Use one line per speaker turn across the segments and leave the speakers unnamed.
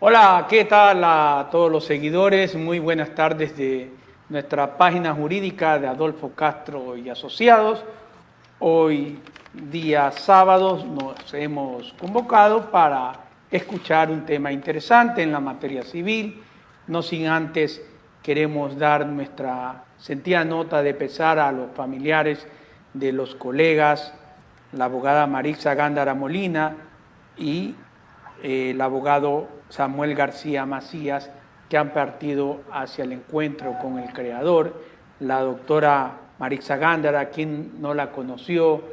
Hola, ¿qué tal a todos los seguidores? Muy buenas tardes de nuestra página jurídica de Adolfo Castro y Asociados. Hoy, día sábado, nos hemos convocado para escuchar un tema interesante en la materia civil. No sin antes queremos dar nuestra sentida nota de pesar a los familiares de los colegas, la abogada Maritza Gándara Molina y el abogado Samuel García Macías, que han partido hacia el encuentro con el Creador. La doctora Maritza Gándara, quien no la conoció,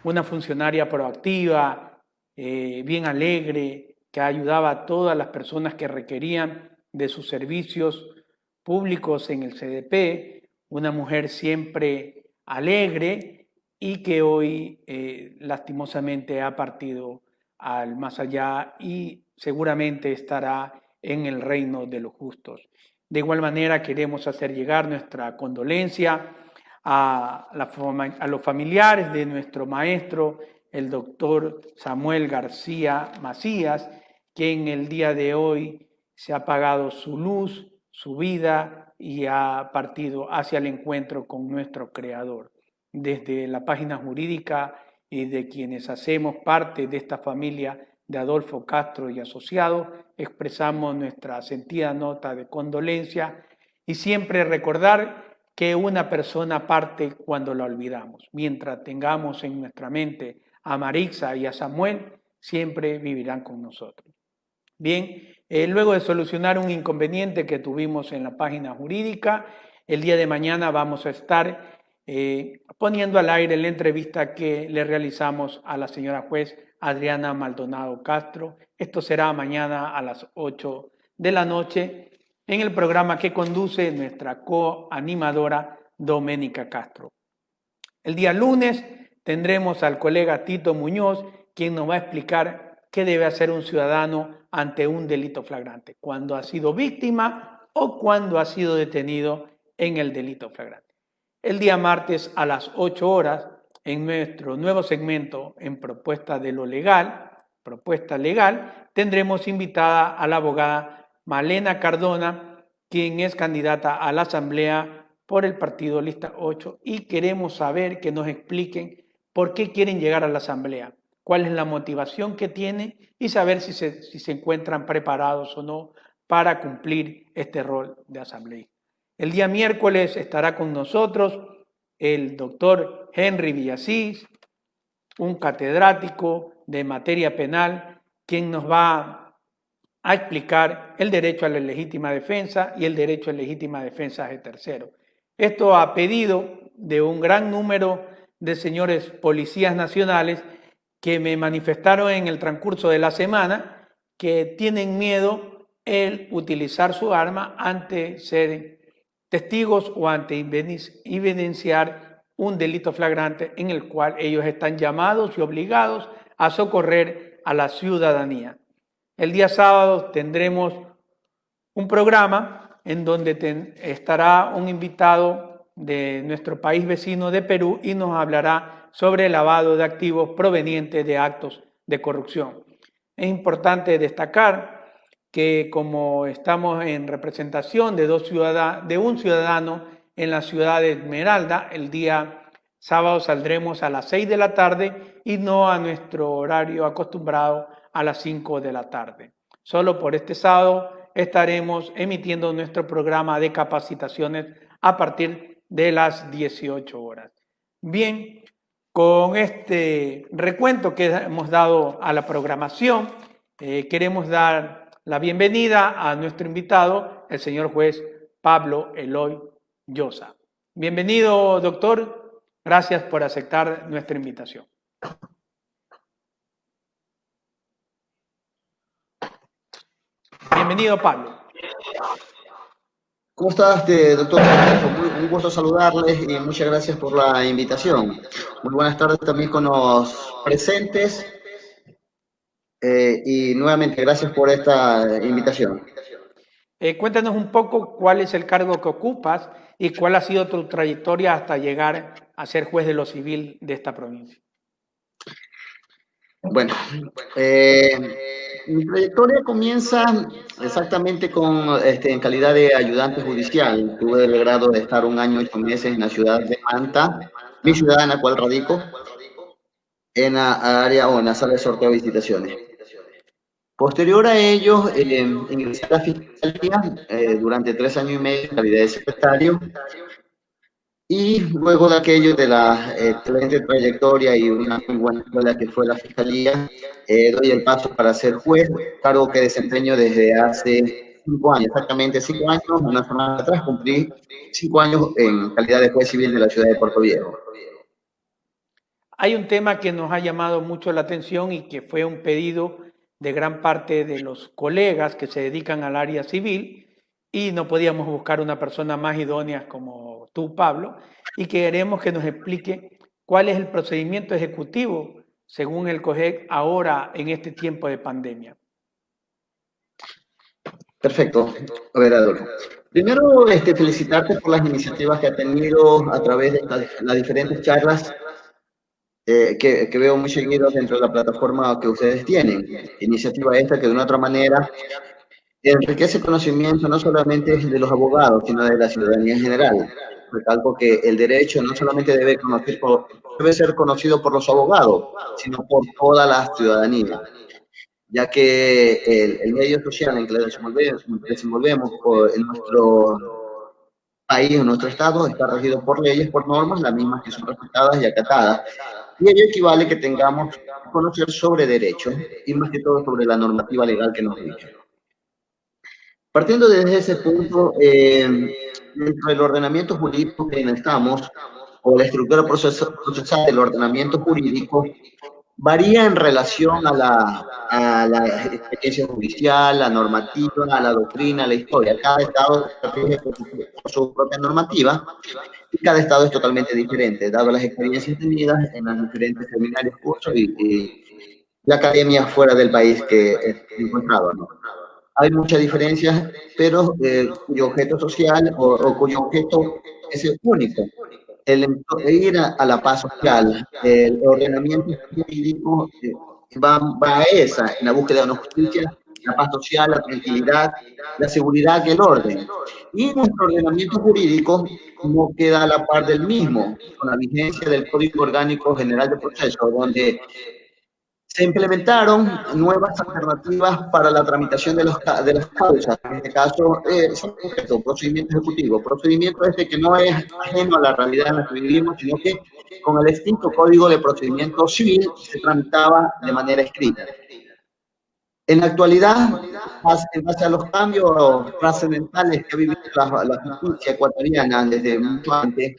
una funcionaria proactiva, bien alegre, que ayudaba a todas las personas que requerían de sus servicios públicos en el CDP, una mujer siempre alegre y que hoy lastimosamente ha partido al más allá y seguramente estará en el reino de los justos. De igual manera queremos hacer llegar nuestra condolencia a los familiares de nuestro maestro, el doctor Samuel García Macías, que en el día de hoy se ha apagado su luz, su vida y ha partido hacia el encuentro con nuestro Creador. Desde la página jurídica y de quienes hacemos parte de esta familia de Adolfo Castro y Asociados, expresamos nuestra sentida nota de condolencia y siempre recordar que una persona parte cuando la olvidamos. Mientras tengamos en nuestra mente a Maritza y a Samuel, siempre vivirán con nosotros. Bien, luego de solucionar un inconveniente que tuvimos en la página jurídica, el día de mañana vamos a estar poniendo al aire la entrevista que le realizamos a la señora juez Adriana Maldonado Castro. Esto será mañana a las 8 de la noche en el programa que conduce nuestra coanimadora Doménica Castro. El día lunes tendremos al colega Tito Muñoz, quien nos va a explicar qué debe hacer un ciudadano ante un delito flagrante, cuando ha sido víctima o cuando ha sido detenido en el delito flagrante. El día martes a las 8 horas, en nuestro nuevo segmento en propuesta legal, tendremos invitada a la abogada Malena Cardona, quien es candidata a la Asamblea por el partido Lista 8 y queremos saber que nos expliquen por qué quieren llegar a la Asamblea, cuál es la motivación que tienen y saber si se encuentran preparados o no para cumplir este rol de asambleísta. El día miércoles estará con nosotros el doctor Henry Villasís, un catedrático de materia penal, quien nos va a explicar el derecho a la legítima defensa y el derecho a legítima defensa de terceros. Esto a pedido de un gran número de señores policías nacionales que me manifestaron en el transcurso de la semana que tienen miedo el utilizar su arma ante ser testigos o ante evidenciar un delito flagrante en el cual ellos están llamados y obligados a socorrer a la ciudadanía. El día sábado tendremos un programa en donde estará un invitado de nuestro país vecino de Perú y nos hablará sobre el lavado de activos provenientes de actos de corrupción. Es importante destacar que como estamos en representación de un ciudadano en la ciudad de Esmeralda, el día sábado saldremos a las 6 de la tarde y no a nuestro horario acostumbrado a las 5 de la tarde. Solo por este sábado estaremos emitiendo nuestro programa de capacitaciones a partir de las 18 horas. Bien, con este recuento que hemos dado a la programación, queremos dar la bienvenida a nuestro invitado, el señor juez Pablo Eloy Llosa. Bienvenido, doctor. Gracias por aceptar nuestra invitación. Bienvenido, Pablo.
¿Cómo estás, doctor? Un gusto saludarles y muchas gracias por la invitación. Muy buenas tardes también con los presentes y nuevamente gracias por esta invitación.
Cuéntanos un poco cuál es el cargo que ocupas y cuál ha sido tu trayectoria hasta llegar a ser juez de lo civil de esta provincia.
Bueno, mi trayectoria comienza exactamente en calidad de ayudante judicial. Tuve el grado de estar 1 año, 8 meses en la ciudad de Manta, mi ciudad en la cual radico, en la área o en la sala de sorteo de visitaciones. Posterior a ello, ingresé a la fiscalía durante 3 años y medio en calidad de secretario. Y luego de aquello, de la excelente trayectoria y una muy buena escuela que fue la Fiscalía, doy el paso para ser juez, cargo que desempeño desde hace 5 años, exactamente 5 años. Una semana atrás cumplí 5 años en calidad de juez civil de la ciudad de Puerto Viejo.
Hay un tema que nos ha llamado mucho la atención y que fue un pedido de gran parte de los colegas que se dedican al área civil y no podíamos buscar una persona más idónea como tú, Pablo, y queremos que nos explique cuál es el procedimiento ejecutivo según el COGEC ahora en este tiempo de pandemia.
Perfecto. A ver, Adolfo. Primero, felicitarte por las iniciativas que ha tenido a través de las diferentes charlas que veo muy seguidos dentro de la plataforma que ustedes tienen. Iniciativa esta que de una otra manera enriquece conocimiento no solamente de los abogados, sino de la ciudadanía en general. Recalco que el derecho no solamente debe ser conocido por los abogados, sino por toda la ciudadanía, ya que el medio social en que desenvolvemos en nuestro país, en nuestro estado, está regido por leyes, por normas, las mismas que son respetadas y acatadas. Y ello equivale que tengamos que conocer sobre derecho y más que todo sobre la normativa legal que nos rige. Partiendo desde ese punto, dentro del ordenamiento jurídico que estamos, o la estructura procesal del ordenamiento jurídico, varía en relación a la experiencia judicial, la normativa, a la doctrina, a la historia. Cada estado rige por su propia normativa y cada estado es totalmente diferente, dado las experiencias tenidas en los diferentes seminarios, cursos y la academia fuera del país que he encontrado, ¿no? Hay muchas diferencias, pero cuyo objeto social o cuyo objeto es el único, ir a la paz social. El ordenamiento jurídico va a esa, en la búsqueda de una justicia, la paz social, la tranquilidad, la seguridad y el orden. Y nuestro ordenamiento jurídico no queda a la par del mismo, con la vigencia del Código Orgánico General de Proceso, donde se implementaron nuevas alternativas para la tramitación de las causas. En este caso, procedimiento ejecutivo. Procedimiento que no es ajeno a la realidad en la que vivimos, sino que con el extinto Código de Procedimiento Civil se tramitaba de manera escrita. En la actualidad, en base a los cambios trascendentales que ha vivido la justicia ecuatoriana desde mucho antes,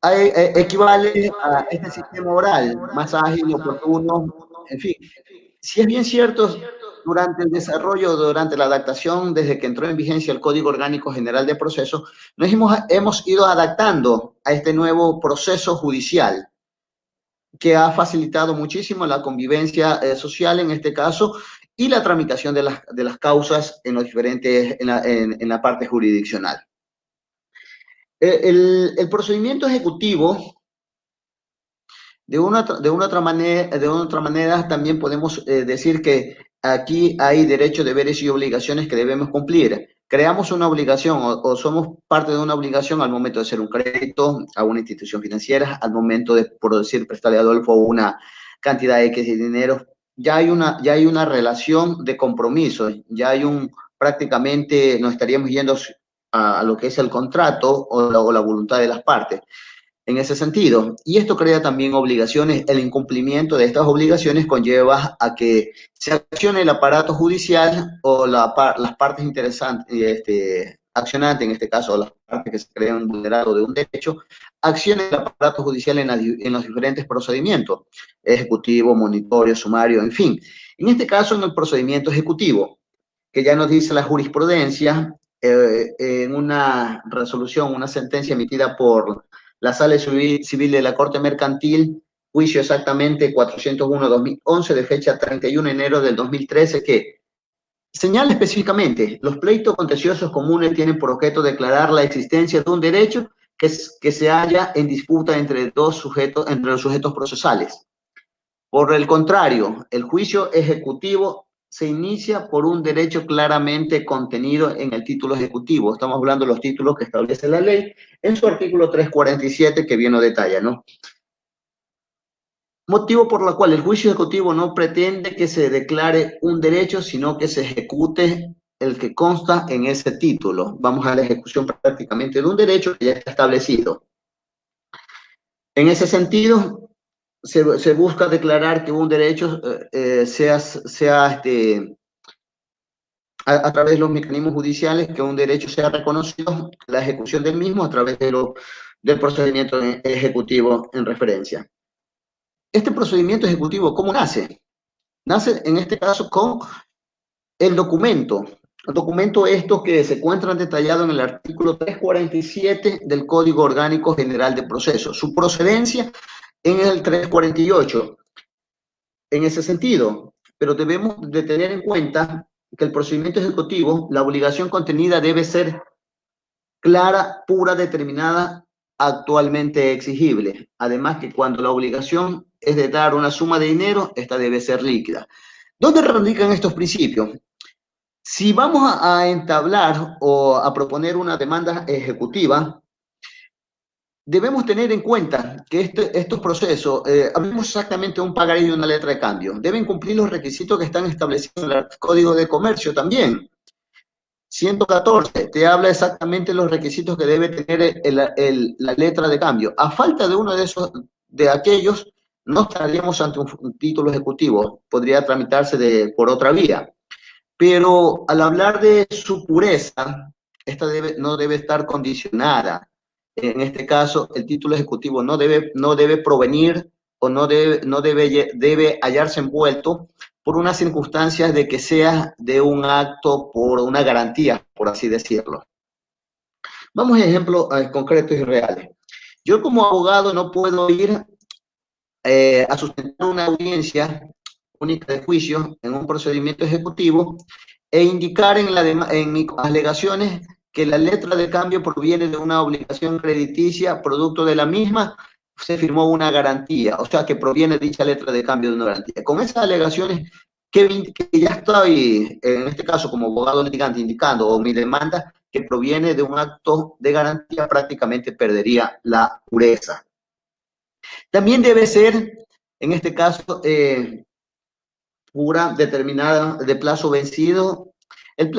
equivale a este sistema oral, más ágil, oportuno, en fin. Si es bien cierto, durante el desarrollo, durante la adaptación, desde que entró en vigencia el Código Orgánico General de Proceso, nos hemos ido adaptando a este nuevo proceso judicial, que ha facilitado muchísimo la convivencia social en este caso y la tramitación de las causas en la parte jurisdiccional. El procedimiento ejecutivo, de una otra manera, también podemos decir que aquí hay derechos, deberes y obligaciones que debemos cumplir. Creamos una obligación o somos parte de una obligación al momento de hacer un crédito a una institución financiera, al momento de, por decir, prestarle a Adolfo una cantidad X de dinero. Ya hay una relación de compromiso, prácticamente nos estaríamos yendo a lo que es el contrato o la voluntad de las partes en ese sentido. Y esto crea también obligaciones. El incumplimiento de estas obligaciones conlleva a que se accione el aparato judicial o las partes interesantes, accionantes, en este caso las partes que se crean vulnerado de un derecho, accione el aparato judicial en los diferentes procedimientos, ejecutivo, monitorio, sumario, en fin. En este caso, en el procedimiento ejecutivo, que ya nos dice la jurisprudencia, en una resolución, una sentencia emitida por la Sala Civil de la Corte Mercantil, juicio exactamente 401-2011, de fecha 31 de enero del 2013, que señala específicamente: los pleitos contenciosos comunes tienen por objeto declarar la existencia de un derecho que se halla en disputa entre los sujetos procesales. Por el contrario, el juicio ejecutivo se inicia por un derecho claramente contenido en el título ejecutivo. Estamos hablando de los títulos que establece la ley en su artículo 347, que bien lo detalla, ¿no? Motivo por el cual el juicio ejecutivo no pretende que se declare un derecho, sino que se ejecute el que consta en ese título. Vamos a la ejecución prácticamente de un derecho que ya está establecido. En ese sentido, se busca declarar que un derecho a través de los mecanismos judiciales, que un derecho sea reconocido, la ejecución del mismo a través del procedimiento ejecutivo en referencia. Este procedimiento ejecutivo, ¿cómo nace? Nace en este caso con el documento. El documento estos que se encuentran detallados en el artículo 347 del Código Orgánico General de Procesos. Su procedencia en el 348. En ese sentido, pero debemos de tener en cuenta que el procedimiento ejecutivo, la obligación contenida debe ser clara, pura, determinada, actualmente exigible. Además que cuando la obligación es de dar una suma de dinero, esta debe ser líquida. ¿Dónde radican estos principios? Si vamos a entablar o a proponer una demanda ejecutiva, debemos tener en cuenta que estos procesos, hablemos exactamente de un pagaré y una letra de cambio, deben cumplir los requisitos que están establecidos en el Código de Comercio también. 114 te habla exactamente los requisitos que debe tener la letra de cambio. A falta de uno de aquellos, no estaríamos ante un título ejecutivo, podría tramitarse por otra vía. Pero al hablar de su pureza, esta no debe estar condicionada. En este caso, el título ejecutivo no debe provenir o debe hallarse envuelto por unas circunstancias de que sea de un acto por una garantía, por así decirlo. Vamos a ejemplos concretos y reales. Yo como abogado no puedo ir a sustentar una audiencia única de juicio en un procedimiento ejecutivo e indicar en mis alegaciones que la letra de cambio proviene de una obligación crediticia, producto de la misma se firmó una garantía, o sea que proviene dicha letra de cambio de una garantía. Con esas alegaciones que ya estoy, en este caso como abogado litigante, indicando, o mi demanda que proviene de un acto de garantía, prácticamente perdería la pureza. También debe ser, en este caso, pura, determinada, de plazo vencido. En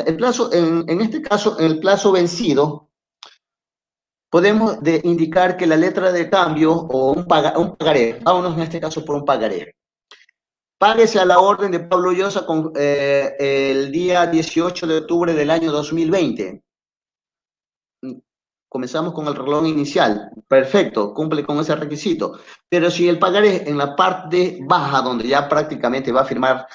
este caso, en el plazo vencido, podemos indicar que la letra de cambio o un pagaré, vámonos en este caso por un pagaré. Páguese a la orden de Pablo Llosa el día 18 de octubre del año 2020. Comenzamos con el reloj inicial, perfecto, cumple con ese requisito. Pero si el pagaré en la parte baja, donde ya prácticamente va a firmar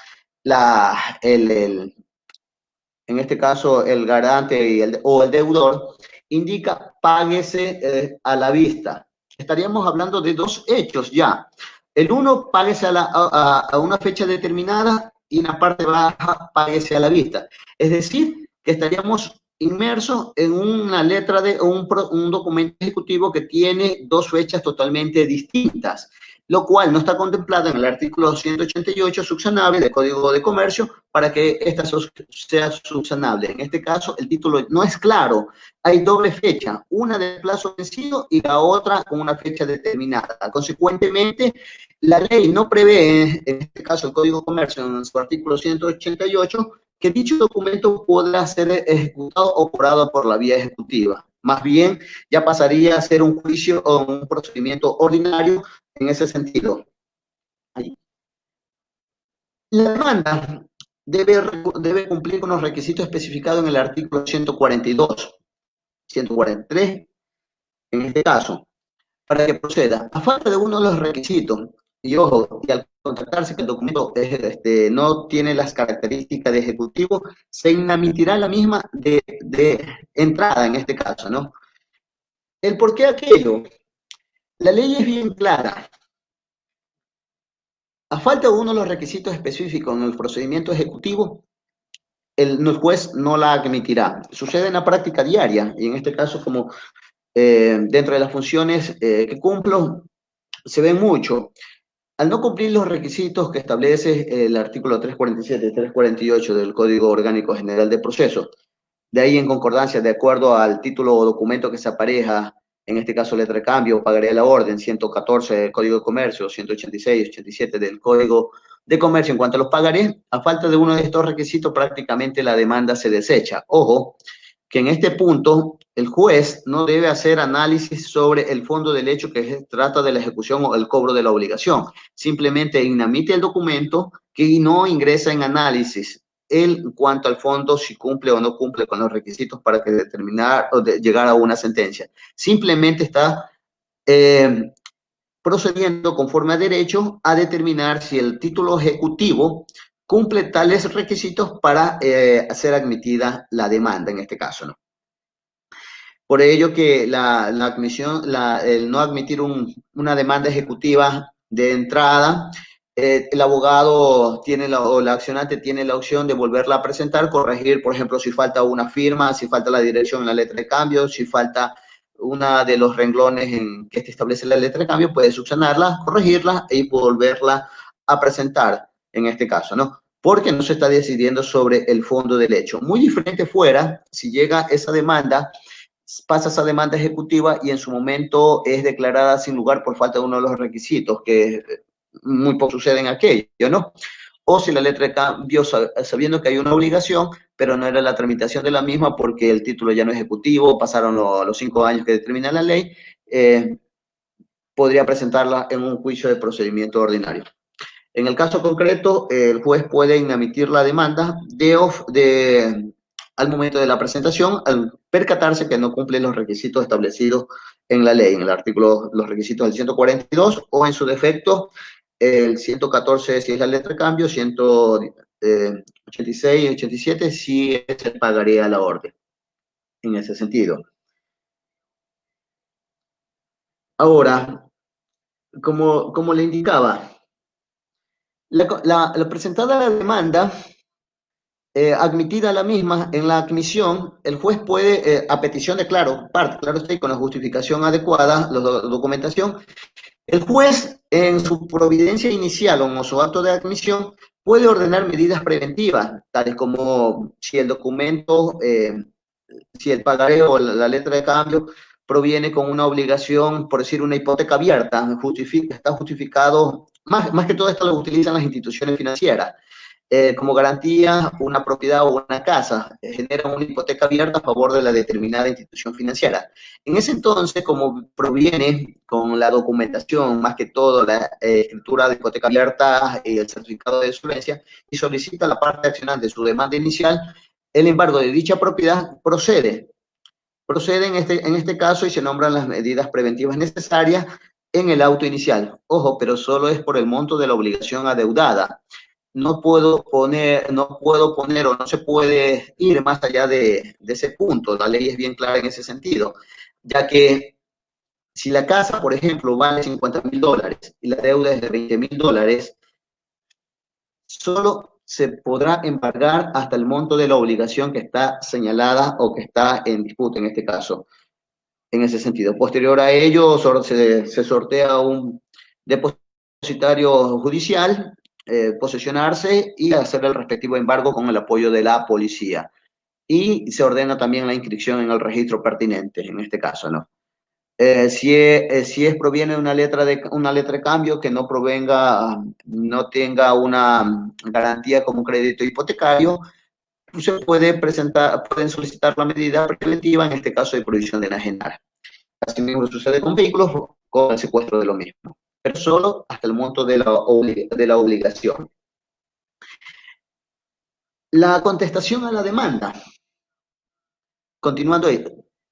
en este caso el garante o el deudor, indica páguese a la vista. Estaríamos hablando de dos hechos ya. El uno, páguese a una fecha determinada, y en la parte baja, páguese a la vista. Es decir, que estaríamos inmersos en una letra de un documento ejecutivo que tiene dos fechas totalmente distintas, lo cual no está contemplado en el artículo 188 subsanable del Código de Comercio para que esta sea subsanable. En este caso, el título no es claro. Hay doble fecha, una de plazo vencido y la otra con una fecha determinada. Consecuentemente, la ley no prevé, en este caso el Código de Comercio, en su artículo 188, que dicho documento pueda ser ejecutado o cobrado por la vía ejecutiva. Más bien, ya pasaría a ser un juicio o un procedimiento ordinario en ese sentido. La demanda debe cumplir con los requisitos especificados en el artículo 142, 143, en este caso, para que proceda. A falta de uno de los requisitos, y ojo, y al contratarse que el documento no tiene las características de ejecutivo, se inadmitirá la misma de entrada en este caso, ¿no? ¿El por qué aquello? La ley es bien clara. A falta de uno de los requisitos específicos en el procedimiento ejecutivo, el juez no la admitirá. Sucede en la práctica diaria, y en este caso, como dentro de las funciones que cumplo, se ve mucho. Al no cumplir los requisitos que establece el artículo 347 y 348 del Código Orgánico General de Procesos, de ahí en concordancia, de acuerdo al título o documento que se apareja, en este caso letra de cambio, pagaré la orden 114 del Código de Comercio, 186, 87 del Código de Comercio. En cuanto a los pagarés, a falta de uno de estos requisitos, prácticamente la demanda se desecha. Ojo, que en este punto el juez no debe hacer análisis sobre el fondo del hecho que trata de la ejecución o el cobro de la obligación. Simplemente inadmite el documento que no ingresa en análisis en cuanto al fondo, si cumple o no cumple con los requisitos para que determinar o llegar a una sentencia. Simplemente está procediendo conforme a derecho a determinar si el título ejecutivo cumple tales requisitos para ser admitida la demanda, en este caso, ¿no? Por ello que la admisión, el no admitir una demanda ejecutiva de entrada, el abogado tiene o la accionante tiene la opción de volverla a presentar, corregir, por ejemplo, si falta una firma, si falta la dirección en la letra de cambio, si falta una de los renglones en que establece la letra de cambio, puede subsanarla, corregirla y volverla a presentar, en este caso, ¿no? Porque no se está decidiendo sobre el fondo del hecho. Muy diferente fuera si llega esa demanda, pasa esa demanda ejecutiva y en su momento es declarada sin lugar por falta de uno de los requisitos, que muy poco sucede en aquello, ¿no? O si la letra de cambio, sabiendo que hay una obligación, pero no era la tramitación de la misma porque el título ya no es ejecutivo, pasaron los 5 años que determina la ley, podría presentarla en un juicio de procedimiento ordinario. En el caso concreto, el juez puede inadmitir la demanda al momento de la presentación, al percatarse que no cumple los requisitos establecidos en la ley, en el artículo, los requisitos del 142, o en su defecto, el 114 si es la letra de cambio, 186 y 87 si es el pagaré a la orden, en ese sentido. Ahora, como le indicaba, la presentada la demanda, admitida la misma en la admisión, el juez puede, a petición de parte, claro está, y con la justificación adecuada, la documentación, el juez en su providencia inicial o en su acto de admisión puede ordenar medidas preventivas, tales como si el documento, si el pagaré o la letra de cambio proviene con una obligación, por decir, una hipoteca abierta, está justificado, más que todo esto lo utilizan las instituciones financieras. Como garantía una propiedad o una casa, genera una hipoteca abierta a favor de la determinada institución financiera. En ese entonces, como proviene con la documentación, más que todo la escritura de hipoteca abierta y el certificado de solvencia, y solicita la parte accionante su demanda inicial, el embargo de dicha propiedad procede en este caso y se nombran las medidas preventivas necesarias en el auto inicial. Ojo, pero solo es por el monto de la obligación adeudada. No puedo poner o no se puede ir más allá de ese punto. La ley es bien clara en ese sentido, ya que si la casa, por ejemplo, vale $50,000 y la deuda es de $20,000, solo se podrá embargar hasta el monto de la obligación que está señalada o que está en disputa en este caso. En ese sentido, posterior a ello, se sortea un depositario judicial, posesionarse y hacer el respectivo embargo con el apoyo de la policía. Y se ordena también la inscripción en el registro pertinente, en este caso, ¿no? Si proviene de una letra de cambio que no tenga una garantía como crédito hipotecario, se pueden solicitar la medida preventiva, en este caso de prohibición de enajenar. Así mismo sucede con vehículos, con el secuestro de lo mismo, pero solo hasta el monto de la obligación. La contestación a la demanda. Continuando ahí.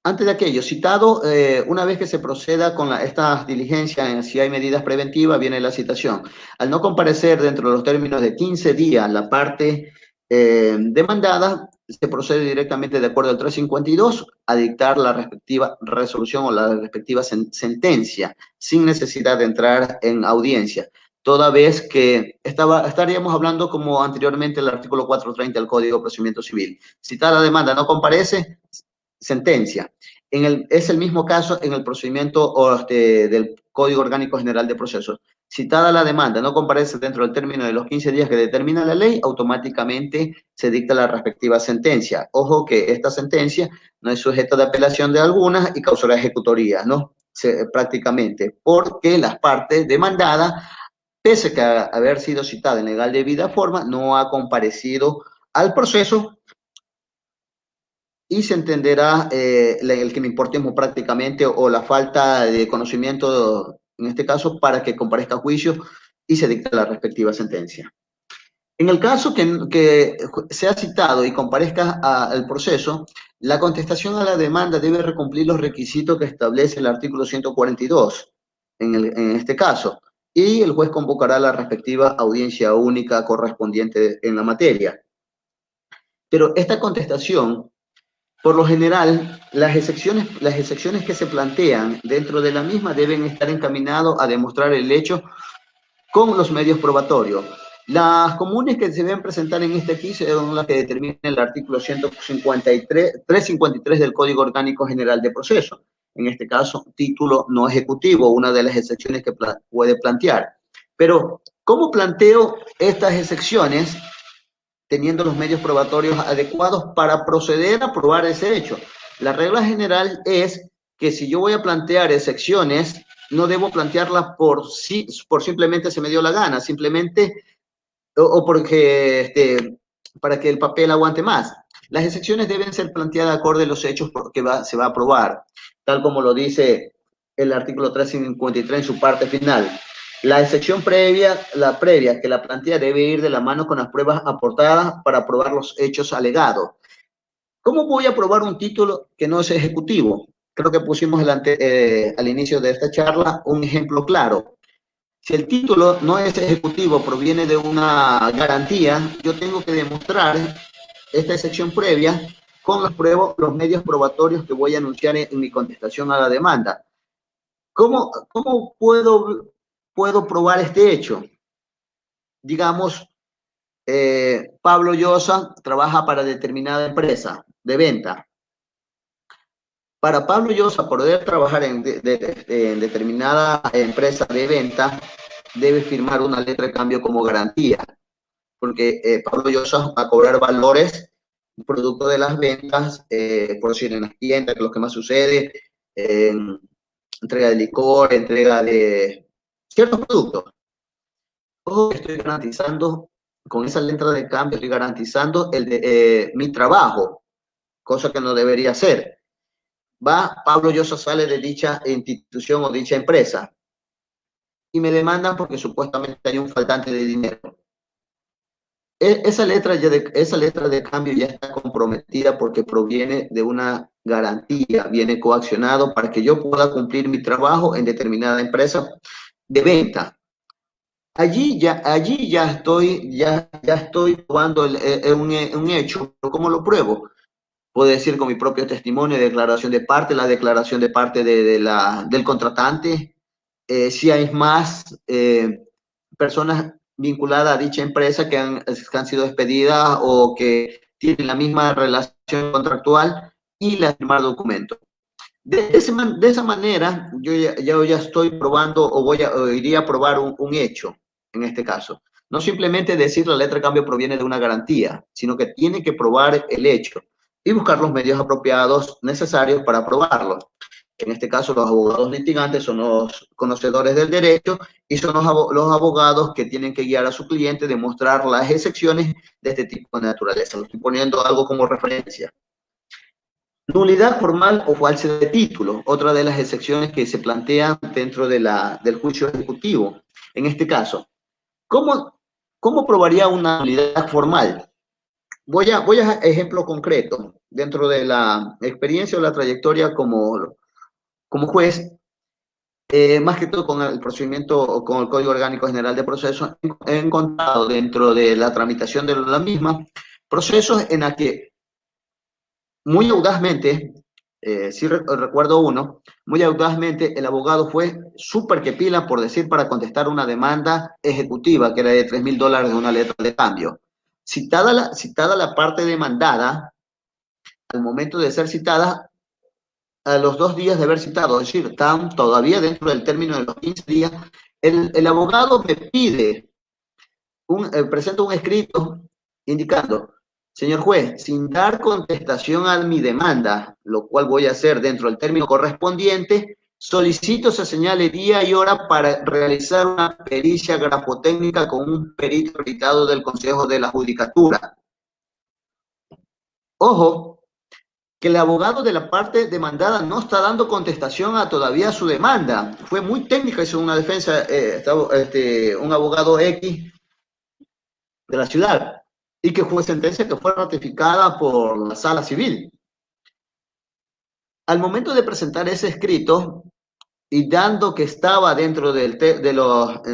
Antes de aquello, citado, una vez que se proceda con estas diligencias, si hay medidas preventivas, viene la citación. Al no comparecer dentro de los términos de 15 días la parte demandada, se procede directamente de acuerdo al 352 a dictar la respectiva resolución o la respectiva sentencia, sin necesidad de entrar en audiencia. Toda vez que estaríamos hablando como anteriormente el artículo 430 del Código de Procedimiento Civil. Citada demanda no comparece, sentencia. Es el mismo caso en el procedimiento del Código Orgánico General de Procesos. citada la demanda, no comparece dentro del término de los 15 días que determina la ley, automáticamente se dicta la respectiva sentencia. Ojo que esta sentencia no es sujeta de apelación de algunas y causará ejecutoría, ¿no? Prácticamente, porque las partes demandadas, pese a haber sido citada en legal debida forma, no ha comparecido al proceso y se entenderá el que me importemos prácticamente o la falta de conocimiento, en este caso, para que comparezca a juicio y se dicte la respectiva sentencia. En el caso que sea citado y comparezca al proceso, la contestación a la demanda debe cumplir los requisitos que establece el artículo 142 en este caso, y el juez convocará la respectiva audiencia única correspondiente en la materia. Pero esta contestación, por lo general, las excepciones que se plantean dentro de la misma deben estar encaminadas a demostrar el hecho con los medios probatorios. Las comunes que se deben presentar en este aquí son las que determina el artículo 353 del Código Orgánico General de Proceso. En este caso, título no ejecutivo, una de las excepciones que puede plantear. Pero, ¿cómo planteo estas excepciones teniendo los medios probatorios adecuados para proceder a probar ese hecho? La regla general es que si yo voy a plantear excepciones, no debo plantearlas por simplemente se me dio la gana, simplemente o porque para que el papel aguante más. Las excepciones deben ser planteadas acorde a los hechos porque se va a probar, tal como lo dice el artículo 353 en su parte final. La excepción previa, que la plantea, debe ir de la mano con las pruebas aportadas para probar los hechos alegados. ¿Cómo voy a probar un título que no es ejecutivo? Creo que pusimos al inicio de esta charla un ejemplo claro. Si el título no es ejecutivo, proviene de una garantía, yo tengo que demostrar esta excepción previa con los medios probatorios que voy a anunciar en mi contestación a la demanda. ¿Cómo puedo probar este hecho? Digamos, Pablo Llosa trabaja para determinada empresa de venta. Para Pablo Llosa poder trabajar en determinada empresa de venta, debe firmar una letra de cambio como garantía, porque Pablo Llosa va a cobrar valores producto de las ventas, por decir, en las tiendas, que es lo que más sucede, entrega de licor, entrega de ciertos productos. Todo estoy garantizando, con esa letra de cambio, estoy garantizando mi trabajo, cosa que no debería hacer. Pablo Llosa sale de dicha institución o dicha empresa y me demandan porque supuestamente hay un faltante de dinero. Esa letra de cambio ya está comprometida porque proviene de una garantía, viene coaccionado para que yo pueda cumplir mi trabajo en determinada empresa de venta. Allí ya estoy probando un hecho, pero ¿cómo lo pruebo? Puedo decir con mi propio testimonio, declaración de parte, la declaración de parte del contratante, si hay más personas vinculadas a dicha empresa que han sido despedidas o que tienen la misma relación contractual y la firmar documento. De esa manera, yo ya estoy probando o iría a probar un hecho, en este caso. No simplemente decir la letra de cambio proviene de una garantía, sino que tiene que probar el hecho y buscar los medios apropiados necesarios para probarlo. En este caso, los abogados litigantes son los conocedores del derecho y son los abogados que tienen que guiar a su cliente, demostrar las excepciones de este tipo de naturaleza. Lo estoy poniendo algo como referencia. Nulidad formal o falsedad de título, otra de las excepciones que se plantean dentro del juicio ejecutivo. En este caso, ¿cómo probaría una nulidad formal? Voy a ejemplo concreto. Dentro de la experiencia o la trayectoria como juez, más que todo con el procedimiento o con el Código Orgánico General de Procesos, he encontrado dentro de la tramitación de la misma procesos en la que muy audazmente, sí recuerdo uno, muy audazmente el abogado fue súper que pila, por decir, para contestar una demanda ejecutiva que era de $3,000 de una letra de cambio. Citada la parte demandada, al momento de ser citada, a los 2 días de haber citado, es decir, están todavía dentro del término de los 15 días, El abogado me pide, presenta un escrito indicando, señor juez, sin dar contestación a mi demanda, lo cual voy a hacer dentro del término correspondiente, solicito se señale día y hora para realizar una pericia grafotécnica con un perito acreditado del Consejo de la Judicatura. Ojo, que el abogado de la parte demandada no está dando contestación a todavía su demanda. Fue muy técnica, hizo una defensa, un abogado X de la ciudad, y que fue sentencia que fue ratificada por la sala civil. Al momento de presentar ese escrito, y dando que estaba dentro en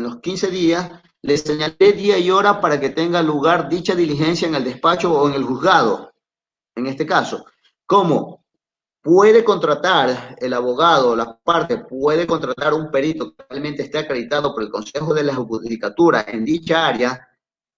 los 15 días, le señalé día y hora para que tenga lugar dicha diligencia en el despacho o en el juzgado, en este caso. ¿Cómo? Puede contratar el abogado, la parte puede contratar un perito que realmente esté acreditado por el Consejo de la Judicatura en dicha área.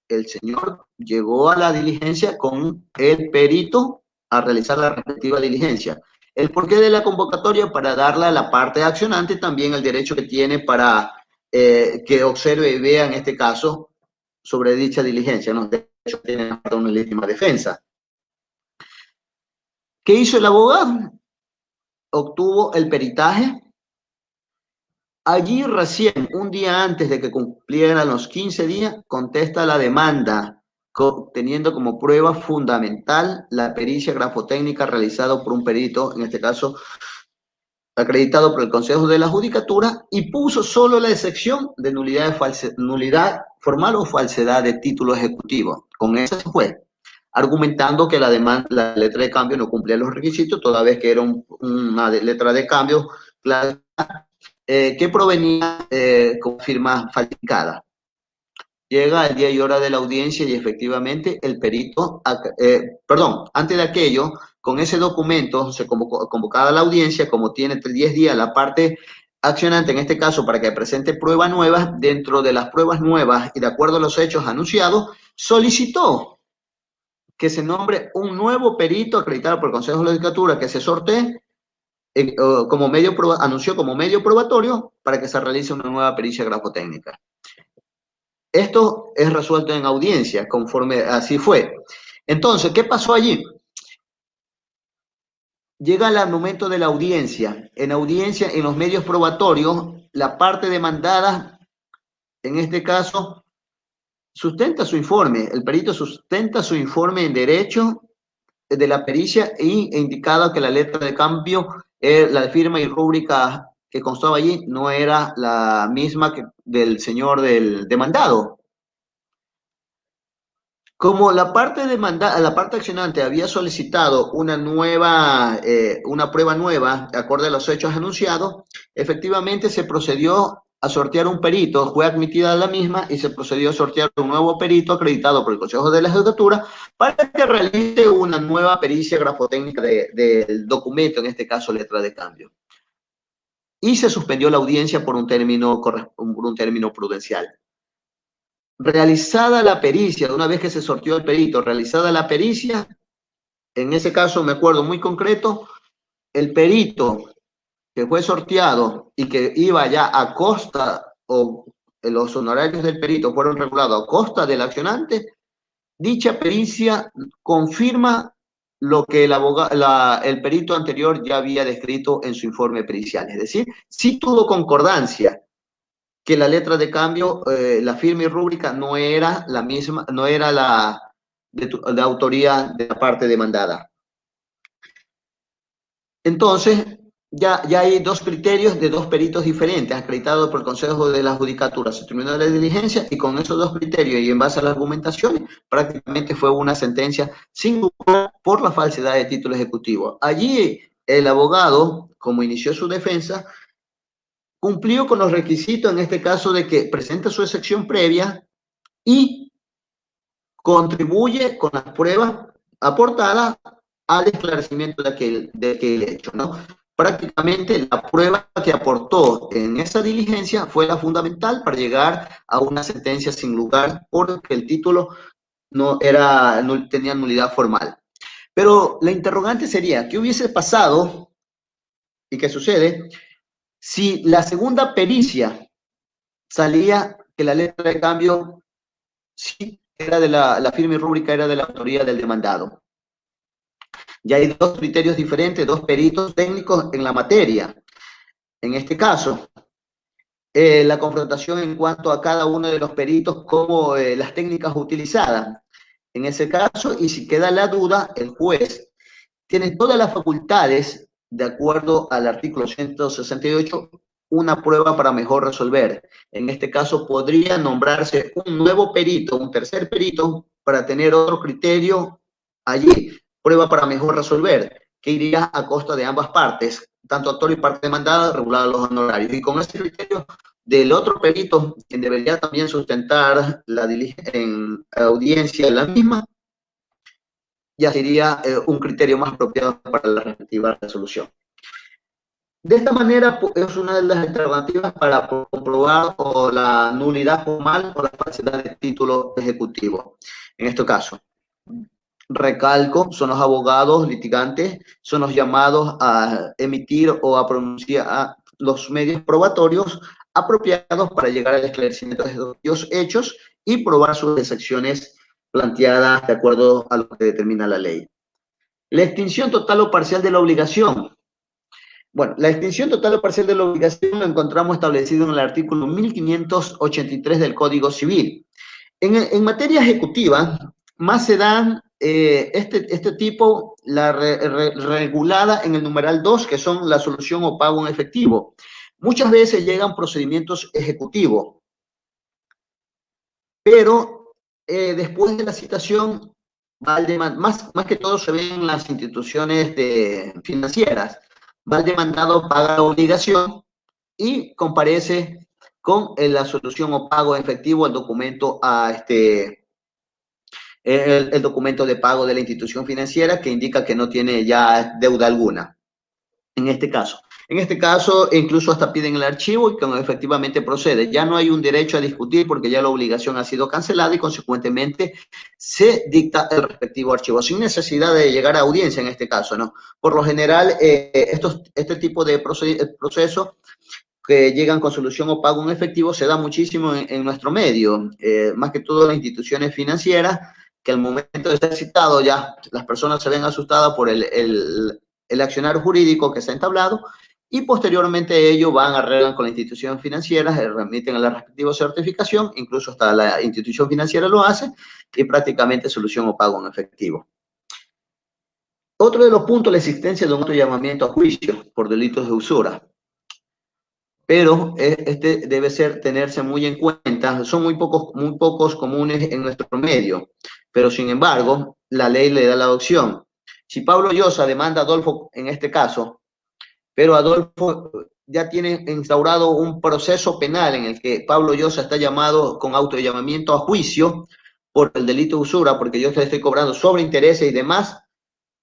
El señor llegó a la diligencia con el perito a realizar la respectiva diligencia. El porqué de la convocatoria para darle a la parte accionante también el derecho que tiene para que observe y vea en este caso sobre dicha diligencia, ¿no? De hecho, tiene una legítima defensa. ¿Qué hizo el abogado? Obtuvo el peritaje. Allí recién, un día antes de que cumplieran los 15 días, contesta la demanda, teniendo como prueba fundamental la pericia grafotécnica realizada por un perito, en este caso acreditado por el Consejo de la Judicatura, y puso solo la excepción de nulidad formal o falsedad de título ejecutivo. Con eso se fue, argumentando que la letra de cambio no cumplía los requisitos, toda vez que era una letra de cambio que provenía con firma falsificada. Llega el día y hora de la audiencia y efectivamente el perito, antes de aquello, con ese documento se convocaba la audiencia, como tiene 10 días la parte accionante, en este caso, para que presente pruebas nuevas. Dentro de las pruebas nuevas y de acuerdo a los hechos anunciados, solicitó que se nombre un nuevo perito acreditado por el Consejo de la Judicatura, que se sortee anunció como medio probatorio para que se realice una nueva pericia grafotécnica. Esto es resuelto en audiencia, conforme así fue. Entonces, ¿qué pasó allí? Llega el momento de la audiencia. En audiencia, en los medios probatorios, la parte demandada, en este caso, sustenta su informe. El perito sustenta su informe en derecho de la pericia e indicado que la letra de cambio, la firma y rúbrica que constaba allí no era la misma que del señor del demandado. Como la parte accionante había solicitado una prueba nueva, acorde a los hechos anunciados, efectivamente se procedió a sortear un perito, fue admitida la misma y se procedió a sortear un nuevo perito acreditado por el Consejo de la Judicatura para que realice una nueva pericia grafotécnica del documento, en este caso letra de cambio. Y se suspendió la audiencia por un término prudencial. Realizada la pericia, una vez que se sorteó el perito, realizada la pericia, en ese caso me acuerdo muy concreto, el perito que fue sorteado y que iba ya a costa, o los honorarios del perito fueron regulados a costa del accionante, dicha pericia confirma lo que el perito anterior ya había descrito en su informe pericial. Es decir, sí tuvo concordancia que la letra de cambio, la firma y rúbrica no era la misma, no era la de autoría de la parte demandada. Entonces, ya hay dos criterios de dos peritos diferentes, acreditados por el Consejo de la Judicatura. Se terminó la diligencia y con esos dos criterios y en base a la argumentación, prácticamente fue una sentencia singular por la falsedad de título ejecutivo. Allí el abogado, como inició su defensa, cumplió con los requisitos, en este caso, de que presenta su excepción previa y contribuye con las pruebas aportadas al esclarecimiento de aquel hecho, ¿no? Prácticamente la prueba que aportó en esa diligencia fue la fundamental para llegar a una sentencia sin lugar, porque el título no tenía nulidad formal. Pero la interrogante sería, ¿qué hubiese pasado y qué sucede si la segunda pericia salía que la letra de cambio sí era de la firma y rúbrica era de la autoría del demandado. Ya hay dos criterios diferentes, dos peritos técnicos en la materia. En este caso, la confrontación en cuanto a cada uno de los peritos, como las técnicas utilizadas. En ese caso, y si queda la duda, el juez tiene todas las facultades, de acuerdo al artículo 168, una prueba para mejor resolver. En este caso, podría nombrarse un nuevo perito, un tercer perito, para tener otro criterio allí, prueba para mejor resolver, que iría a costa de ambas partes, tanto actor y parte demandada, regular los honorarios. Y con ese criterio del otro perito, quien debería también sustentar la en audiencia de la misma, ya sería un criterio más apropiado para la respectiva resolución. De esta manera, es una de las alternativas para comprobar o la nulidad formal o la falsedad del título ejecutivo. En este caso, recalco, son los abogados litigantes, son los llamados a emitir o a pronunciar los medios probatorios apropiados para llegar al esclarecimiento de los hechos y probar sus excepciones planteadas de acuerdo a lo que determina la ley. La extinción total o parcial de la obligación. Bueno, la extinción total o parcial de la obligación lo encontramos establecido en el artículo 1583 del Código Civil. En materia ejecutiva, más se dan este tipo regulada en el numeral 2, que son la solución o pago en efectivo. Muchas veces llegan procedimientos ejecutivos, pero después de la citación, más que todo se ven en las instituciones financieras. Va el demandado, paga la obligación y comparece con la solución o pago en efectivo el documento el documento de pago de la institución financiera que indica que no tiene ya deuda alguna. En este caso, incluso hasta piden el archivo y que efectivamente procede. Ya no hay un derecho a discutir porque ya la obligación ha sido cancelada y consecuentemente se dicta el respectivo archivo, sin necesidad de llegar a audiencia en este caso, ¿no? Por lo general, este tipo de proceso que llegan con solución o pago en efectivo se da muchísimo en nuestro medio, más que todo las instituciones financieras, que al momento de ser citado ya las personas se ven asustadas por el accionar jurídico que se ha entablado y posteriormente ellos van, arreglan con la institución financiera, remiten a la respectiva certificación, incluso hasta la institución financiera lo hace y prácticamente solución o pago en efectivo. Otro de los puntos, la existencia de un autollamamiento a juicio por delitos de usura. Pero este debe tenerse muy en cuenta, son muy pocos comunes en nuestro medio, pero sin embargo, la ley le da la opción. Si Pablo Llosa demanda a Adolfo en este caso, pero Adolfo ya tiene instaurado un proceso penal en el que Pablo Llosa está llamado con autollamamiento a juicio por el delito de usura, porque yo te estoy cobrando sobre intereses y demás,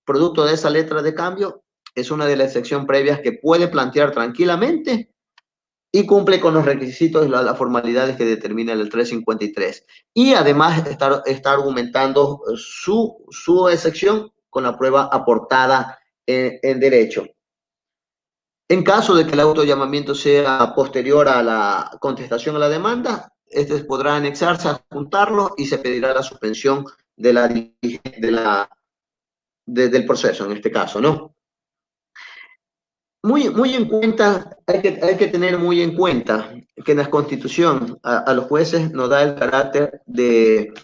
producto de esa letra de cambio, es una de las excepciones previas que puede plantear tranquilamente y cumple con los requisitos y las formalidades que determina el 353. Y además está argumentando su excepción con la prueba aportada en derecho. En caso de que el autollamamiento sea posterior a la contestación a la demanda, este podrá anexarse, adjuntarlo y se pedirá la suspensión del proceso en este caso, ¿no? Muy en cuenta, hay que tener muy en cuenta que en la Constitución a los jueces nos da el carácter de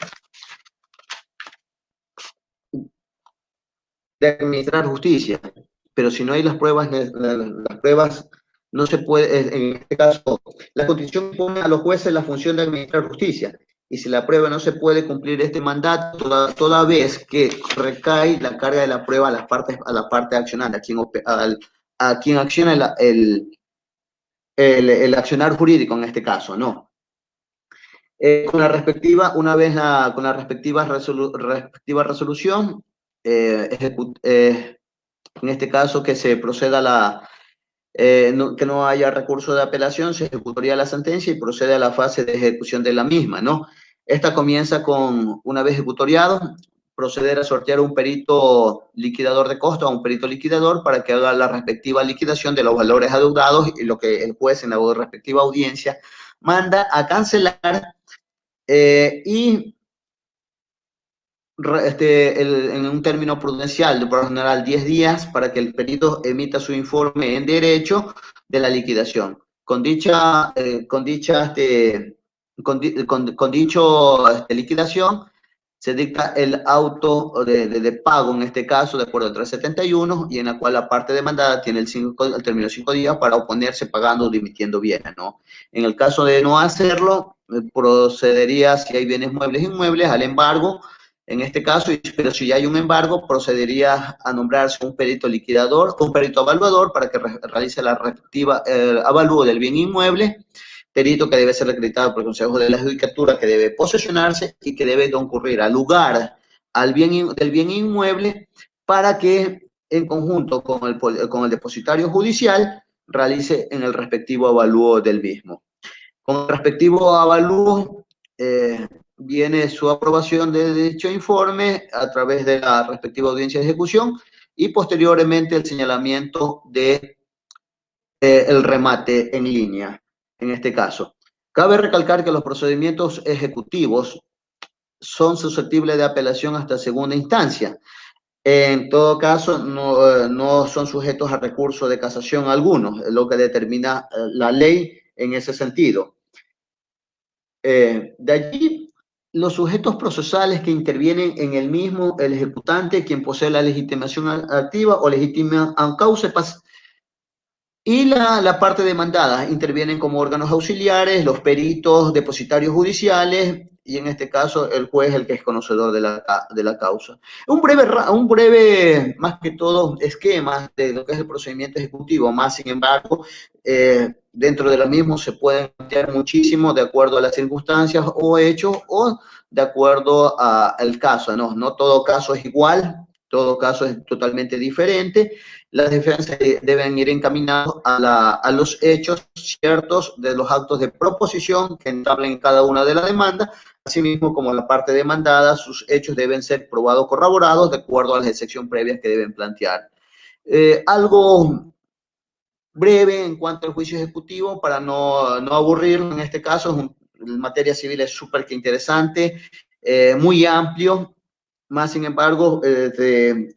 administrar justicia, pero si no hay las pruebas no se puede, en este caso, la Constitución pone a los jueces la función de administrar justicia, y si la prueba no se puede cumplir este mandato, toda vez que recae la carga de la prueba a la parte accionante, a quien acciona el accionar jurídico en este caso, ¿no? Con la respectiva resolución, en este caso que se proceda que no haya recurso de apelación, se ejecutaría la sentencia y procede a la fase de ejecución de la misma, ¿no? Esta comienza con, una vez ejecutoriado, proceder a sortear un perito liquidador de costos a un perito liquidador para que haga la respectiva liquidación de los valores adeudados y lo que el juez en la respectiva audiencia manda a cancelar y en un término prudencial de por lo general 10 días para que el perito emita su informe en derecho de la liquidación. Con dicha, con dicho liquidación, se dicta el auto de pago, en este caso, de acuerdo al 371, y en la cual la parte demandada tiene el término de 5 días para oponerse pagando o dimitiendo bienes, ¿no? En el caso de no hacerlo, procedería, si hay bienes muebles e inmuebles, al embargo. En este caso, pero si ya hay un embargo, procedería a nombrarse un perito liquidador, un perito evaluador para que realice la respectiva avalúo del bien inmueble, perito que debe ser acreditado por el Consejo de la Judicatura, que debe posesionarse y que debe concurrir al lugar del bien inmueble para que en conjunto con el depositario judicial realice en el respectivo avalúo del mismo. Con el respectivo avalúo viene su aprobación de dicho informe a través de la respectiva audiencia de ejecución y posteriormente el señalamiento de el remate en línea, en este caso. Cabe recalcar que los procedimientos ejecutivos son susceptibles de apelación hasta segunda instancia. En todo caso, no son sujetos a recurso de casación alguno, es lo que determina la ley en ese sentido. De allí, los sujetos procesales que intervienen en el mismo, el ejecutante, quien posee la legitimación activa o legítima causa, y la parte demandada intervienen como órganos auxiliares, los peritos, depositarios judiciales y en este caso el juez, el que es conocedor de la causa. Un breve, más que todo, esquema de lo que es el procedimiento ejecutivo, más sin embargo, dentro de lo mismo se pueden plantear muchísimo de acuerdo a las circunstancias o hechos o de acuerdo al caso, ¿no? No todo caso es igual, todo caso es totalmente diferente. Las defensas deben ir encaminados a los hechos ciertos de los actos de proposición que entablen en cada una de las demandas, asimismo como la parte demandada, sus hechos deben ser probados, corroborados de acuerdo a las excepciones previas que deben plantear. Algo breve en cuanto al juicio ejecutivo, para no aburrirlo, en este caso, en materia civil es súper interesante, muy amplio, más sin embargo,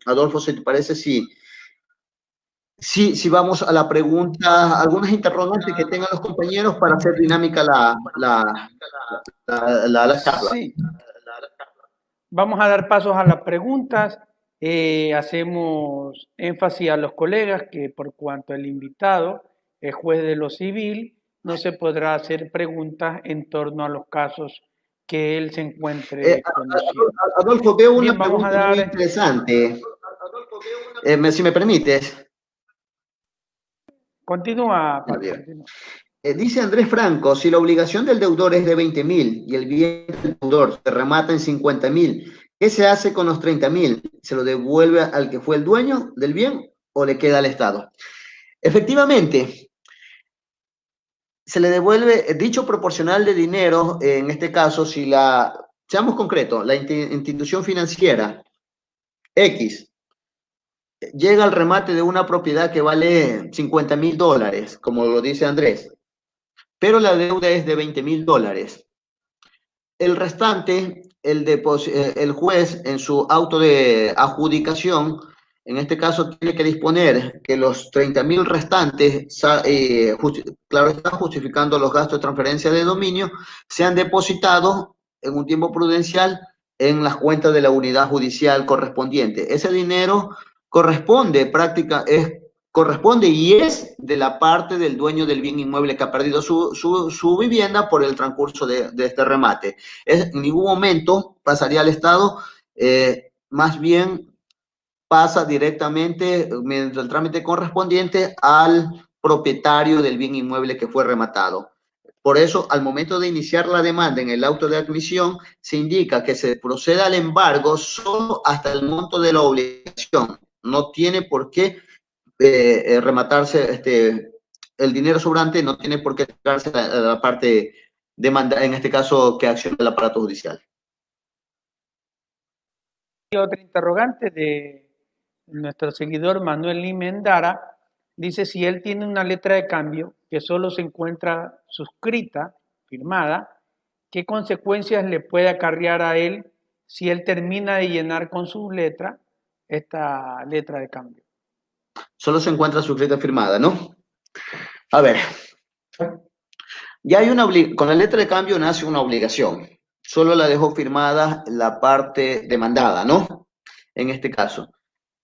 Adolfo, ¿se te parece si vamos a la pregunta, algunas interrogantes que tengan los compañeros para hacer dinámica la charla?
Sí, vamos a dar pasos a las preguntas. Hacemos énfasis a los colegas que por cuanto el invitado es juez de lo civil, no se podrá hacer preguntas en torno a los casos que él se encuentre conociendo.
Adolfo, veo una
Bien, vamos a
pregunta muy
dar...
interesante. Si me permites.
Continúa, Paco, continúa.
Dice Andrés Franco, si la obligación del deudor es de 20.000 y el bien del deudor se remata en 50.000, ¿qué se hace con los 30.000? ¿Se lo devuelve al que fue el dueño del bien o le queda al Estado? Efectivamente, se le devuelve dicho proporcional de dinero, en este caso, seamos concretos, la institución financiera X llega al remate de una propiedad que vale $50.000, como lo dice Andrés, pero la deuda es de $20.000. El restante, el juez en su auto de adjudicación, en este caso tiene que disponer que los 30.000 restantes, claro está, justificando los gastos de transferencia de dominio, sean depositados en un tiempo prudencial en las cuentas de la unidad judicial correspondiente. Ese dinero corresponde y es de la parte del dueño del bien inmueble que ha perdido su vivienda por el transcurso de este remate. En ningún momento pasaría al Estado, más bien pasa directamente, mediante el trámite correspondiente, al propietario del bien inmueble que fue rematado. Por eso, al momento de iniciar la demanda en el auto de admisión, se indica que se proceda al embargo solo hasta el monto de la obligación. No tiene por qué rematarse el dinero sobrante, no tiene por qué darse la parte demanda, en este caso, que acciona el aparato judicial.
Y otra interrogante de nuestro seguidor Manuel Limendara, dice si él tiene una letra de cambio que solo se encuentra suscrita firmada, ¿qué consecuencias le puede acarrear a él si él termina de llenar con su letra esta letra de cambio?
Solo se encuentra su letra firmada, ¿no? A ver, ya hay con la letra de cambio nace una obligación. Solo la dejó firmada la parte demandada, ¿no? En este caso.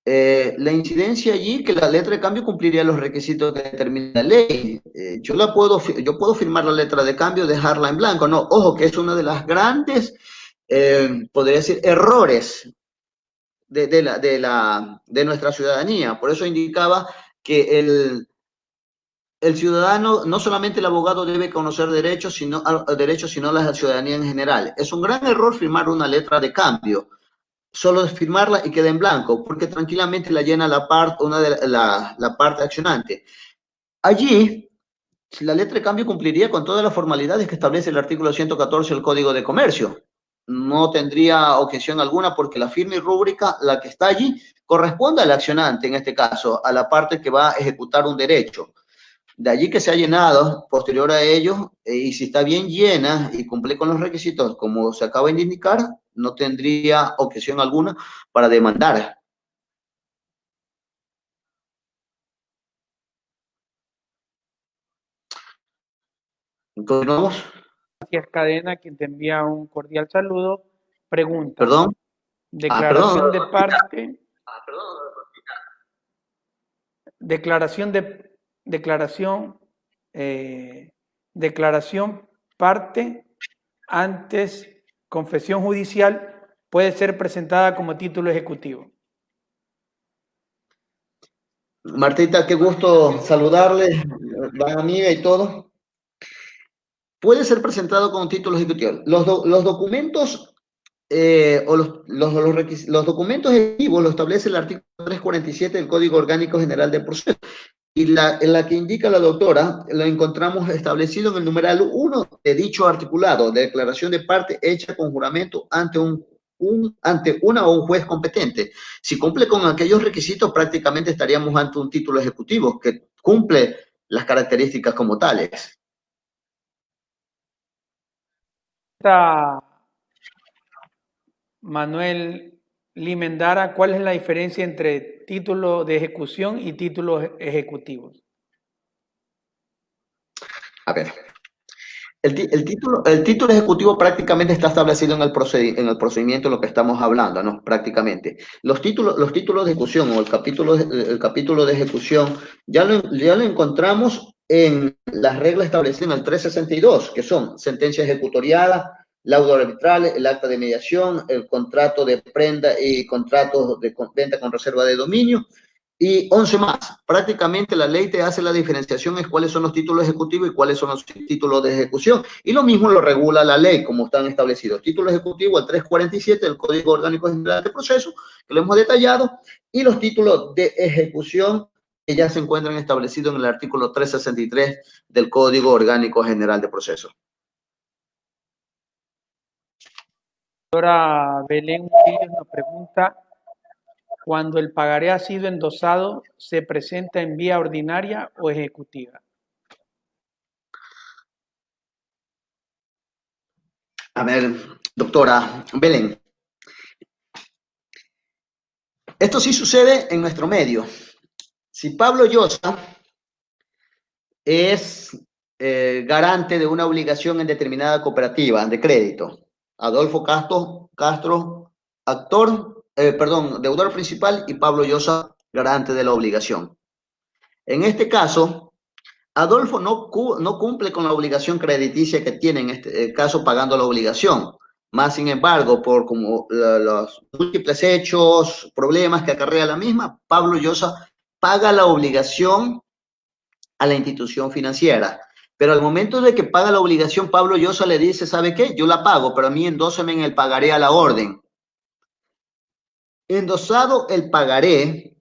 La incidencia allí que la letra de cambio cumpliría los requisitos que determina la ley. Yo puedo firmar la letra de cambio, dejarla en blanco. No, ojo, que es una de las grandes, podría decir, errores de nuestra ciudadanía. Por eso indicaba que el ciudadano, no solamente el abogado debe conocer derechos, sino la ciudadanía en general. Es un gran error firmar una letra de cambio. Solo firmarla y queda en blanco, porque tranquilamente la llena la parte accionante. Allí, la letra de cambio cumpliría con todas las formalidades que establece el artículo 114 del Código de Comercio. No tendría objeción alguna porque la firma y rúbrica, la que está allí, corresponde al accionante, en este caso, a la parte que va a ejecutar un derecho. De allí que se ha llenado, posterior a ello, y si está bien llena y cumple con los requisitos, como se acaba de indicar, no tendría objeción alguna para demandar. Continuamos.
Gracias, Cadena, quien te envía un cordial saludo. Pregunta.
Perdón.
Declaración de parte. Declaración parte antes confesión judicial puede ser presentada como título ejecutivo.
Martita, qué gusto saludarle, gran amiga y todo. Puede ser presentado como título ejecutivo. Los documentos o los documentos ejecutivos lo establece el artículo 347 del Código Orgánico General de Proceso. Y en la que indica la doctora, lo encontramos establecido en el numeral 1 de dicho articulado, de declaración de parte hecha con juramento ante ante una o un juez competente. Si cumple con aquellos requisitos, prácticamente estaríamos ante un título ejecutivo que cumple las características como tales.
Manuel Limendara, ¿cuál es la diferencia entre título de ejecución y títulos ejecutivos?
A ver, el título ejecutivo prácticamente está establecido en el procedimiento de lo que estamos hablando, ¿no? Prácticamente. Los títulos de ejecución o el capítulo de ejecución ya lo encontramos en las reglas establecidas en el 362, que son sentencia ejecutoriada, laudo arbitral, el acta de mediación, el contrato de prenda y contrato de venta con reserva de dominio, y 11 más. Prácticamente la ley te hace la diferenciación en cuáles son los títulos ejecutivos y cuáles son los títulos de ejecución. Y lo mismo lo regula la ley, como están establecidos. Título ejecutivo, el 347 del Código Orgánico General de Proceso, que lo hemos detallado, y los títulos de ejecución que ya se encuentran establecidos en el artículo 363 del Código Orgánico General de Proceso.
Doctora Belén Murillo nos pregunta: cuando el pagaré ha sido endosado, ¿se presenta en vía ordinaria o ejecutiva?
A ver, doctora Belén, esto sí sucede en nuestro medio. Si Pablo Llosa es garante de una obligación en determinada cooperativa de crédito, Adolfo Castro, deudor principal, y Pablo Llosa, garante de la obligación. En este caso, Adolfo no cumple con la obligación crediticia que tiene en este caso pagando la obligación. Más sin embargo, por como los múltiples hechos, problemas que acarrea la misma, Pablo Llosa paga la obligación a la institución financiera. Pero al momento de que paga la obligación, Pablo Llosa le dice, ¿sabe qué? Yo la pago, pero a mí endósame en el pagaré a la orden. Endosado el pagaré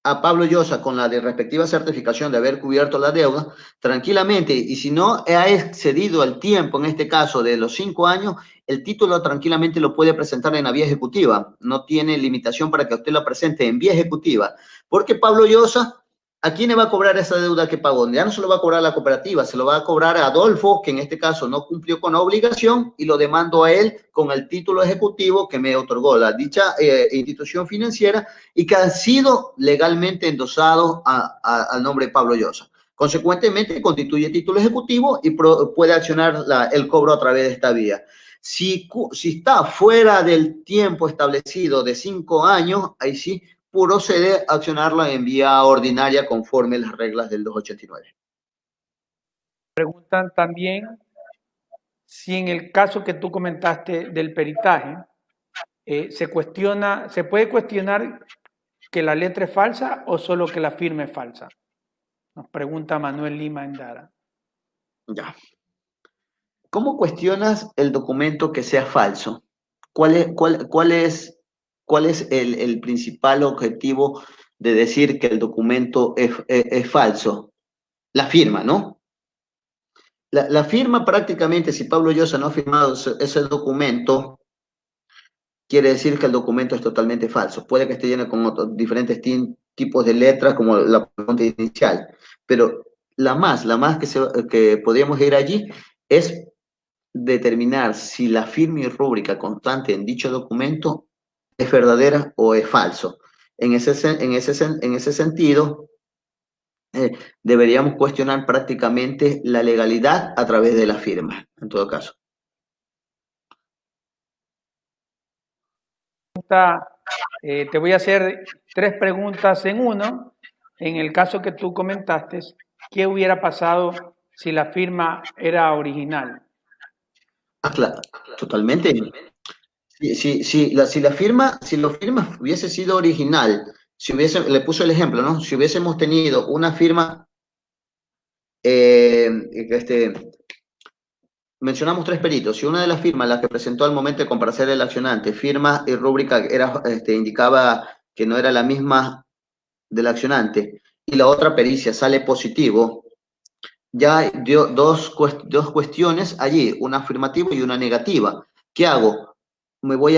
a Pablo Llosa con la respectiva certificación de haber cubierto la deuda, tranquilamente, y si no ha excedido el tiempo, en este caso de los 5 años, el título tranquilamente lo puede presentar en la vía ejecutiva. No tiene limitación para que usted lo presente en vía ejecutiva, porque Pablo Llosa ¿A quién le va a cobrar esa deuda que pagó? Ya no se lo va a cobrar a la cooperativa, se lo va a cobrar a Adolfo, que en este caso no cumplió con la obligación, y lo demando a él con el título ejecutivo que me otorgó la dicha institución financiera y que ha sido legalmente endosado al nombre de Pablo Llosa. Consecuentemente, constituye título ejecutivo y puede accionar el cobro a través de esta vía. Si está fuera del tiempo establecido de 5 años, ahí sí procede a accionarla en vía ordinaria conforme las reglas del 289.
Preguntan también si en el caso que tú comentaste del peritaje, se puede cuestionar que la letra es falsa o solo que la firma es falsa. Nos pregunta Manuel Lima Endara.
Ya. ¿Cómo cuestionas el documento que sea falso? ¿Cuál es el principal objetivo de decir que el documento es falso? La firma, ¿no? La firma prácticamente, si Pablo Llosa no ha firmado ese documento, quiere decir que el documento es totalmente falso. Puede que esté lleno con diferentes tipos de letras, como la pregunta inicial, pero la más que podríamos ir allí es determinar si la firma y rúbrica constante en dicho documento es verdadera o es falso. En ese sentido, deberíamos cuestionar prácticamente la legalidad a través de la firma, en todo caso.
Te voy a hacer 3 preguntas en uno. En el caso que tú comentaste, ¿qué hubiera pasado si la firma era original?
Claro, totalmente. Si la firma hubiese sido original, le puso el ejemplo, ¿no? Si hubiésemos tenido una firma, mencionamos 3 peritos. Si una de las firmas, la que presentó al momento de comparecer el accionante, firma y rúbrica indicaba que no era la misma del accionante, y la otra pericia sale positivo, ya dio dos cuestiones allí, una afirmativa y una negativa. ¿Qué hago? Me voy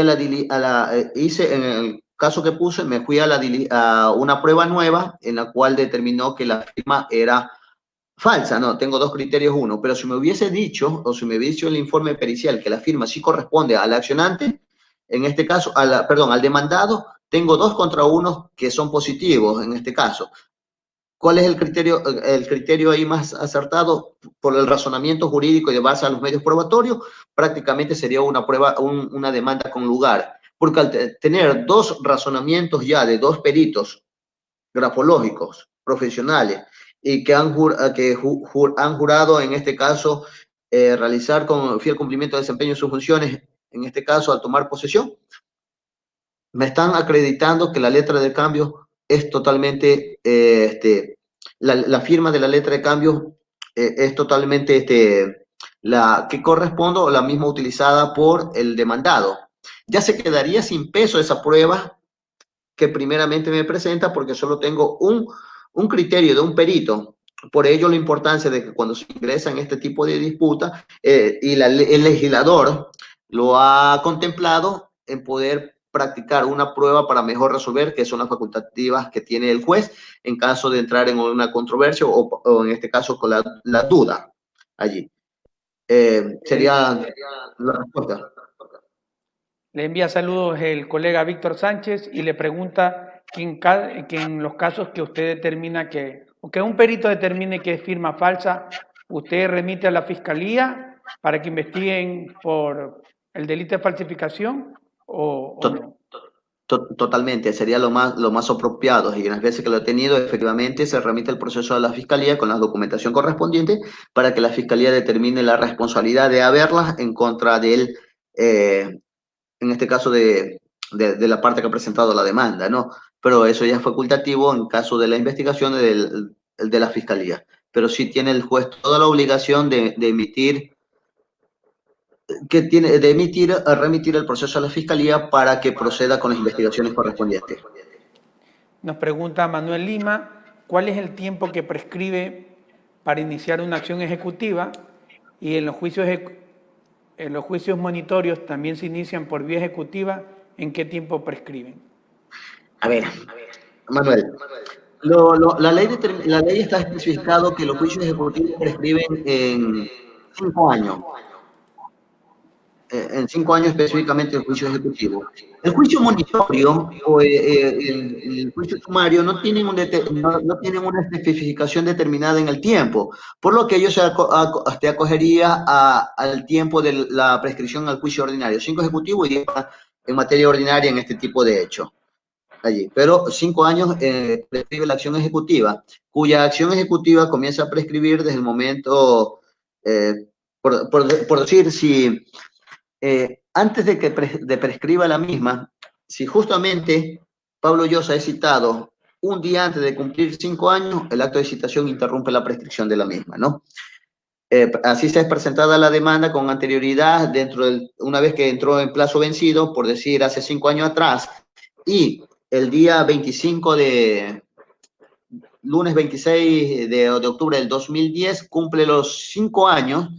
hice, en el caso que puse, me fui a una prueba nueva en la cual determinó que la firma era falsa. No, tengo 2 criterios, uno, pero si me hubiese dicho, o si me hubiese dicho el informe pericial que la firma sí corresponde al accionante, en este caso, al demandado, tengo 2 contra 1 que son positivos en este caso. ¿Cuál es el criterio? El criterio ahí más acertado por el razonamiento jurídico y de base a los medios probatorios, prácticamente sería una demanda con lugar. Porque al tener 2 razonamientos ya de 2 peritos grafológicos profesionales y que han jurado en este caso realizar con fiel cumplimiento de desempeño de sus funciones, en este caso al tomar posesión, me están acreditando que la letra de cambio es totalmente, la firma de la letra de cambio es totalmente la que corresponde o la misma utilizada por el demandado. Ya se quedaría sin peso esa prueba que primeramente me presenta porque solo tengo un criterio de un perito. Por ello la importancia de que cuando se ingresa en este tipo de disputa y el legislador lo ha contemplado en poder practicar una prueba para mejor resolver, que son las facultativas que tiene el juez en caso de entrar en una controversia o en este caso con la duda allí. Sería la respuesta.
Le envía saludos el colega Víctor Sánchez y le pregunta que en los casos que usted determina o que un perito determine que es firma falsa, ¿usted remite a la fiscalía para que investiguen por el delito de falsificación o no?
Totalmente, sería lo más apropiado y en las veces que lo he tenido, efectivamente se remite el proceso a la fiscalía con la documentación correspondiente para que la fiscalía determine la responsabilidad de haberlas en contra de él, en este caso de la parte que ha presentado la demanda, ¿no? Pero eso ya es facultativo en caso de la investigación de la fiscalía. Pero sí tiene el juez toda la obligación de remitir el proceso a la fiscalía para que proceda con las investigaciones correspondientes.
Nos pregunta Manuel Lima, ¿cuál es el tiempo que prescribe para iniciar una acción ejecutiva? Y en los juicios monitorios también se inician por vía ejecutiva, ¿en qué tiempo prescriben?
A ver, Manuel, La ley está especificado que los juicios ejecutivos prescriben en 5 años. En 5 años específicamente el juicio ejecutivo. El juicio monitorio o el juicio sumario no tienen, no tienen una especificación determinada en el tiempo, por lo que ello se acogería al tiempo de la prescripción al juicio ordinario, 5 ejecutivo y 10 en materia ordinaria en este tipo de hechos. Allí. Pero 5 años prescribe la acción ejecutiva, cuya acción ejecutiva comienza a prescribir desde el momento, por decir, si antes de que prescriba la misma, si justamente Pablo Llosa es citado un día antes de cumplir 5 años, el acto de citación interrumpe la prescripción de la misma, ¿no? Así se es presentada la demanda con anterioridad, una vez que entró en plazo vencido, por decir, hace 5 años atrás, y el día 25 lunes 26 de octubre del 2010, cumple los 5 años,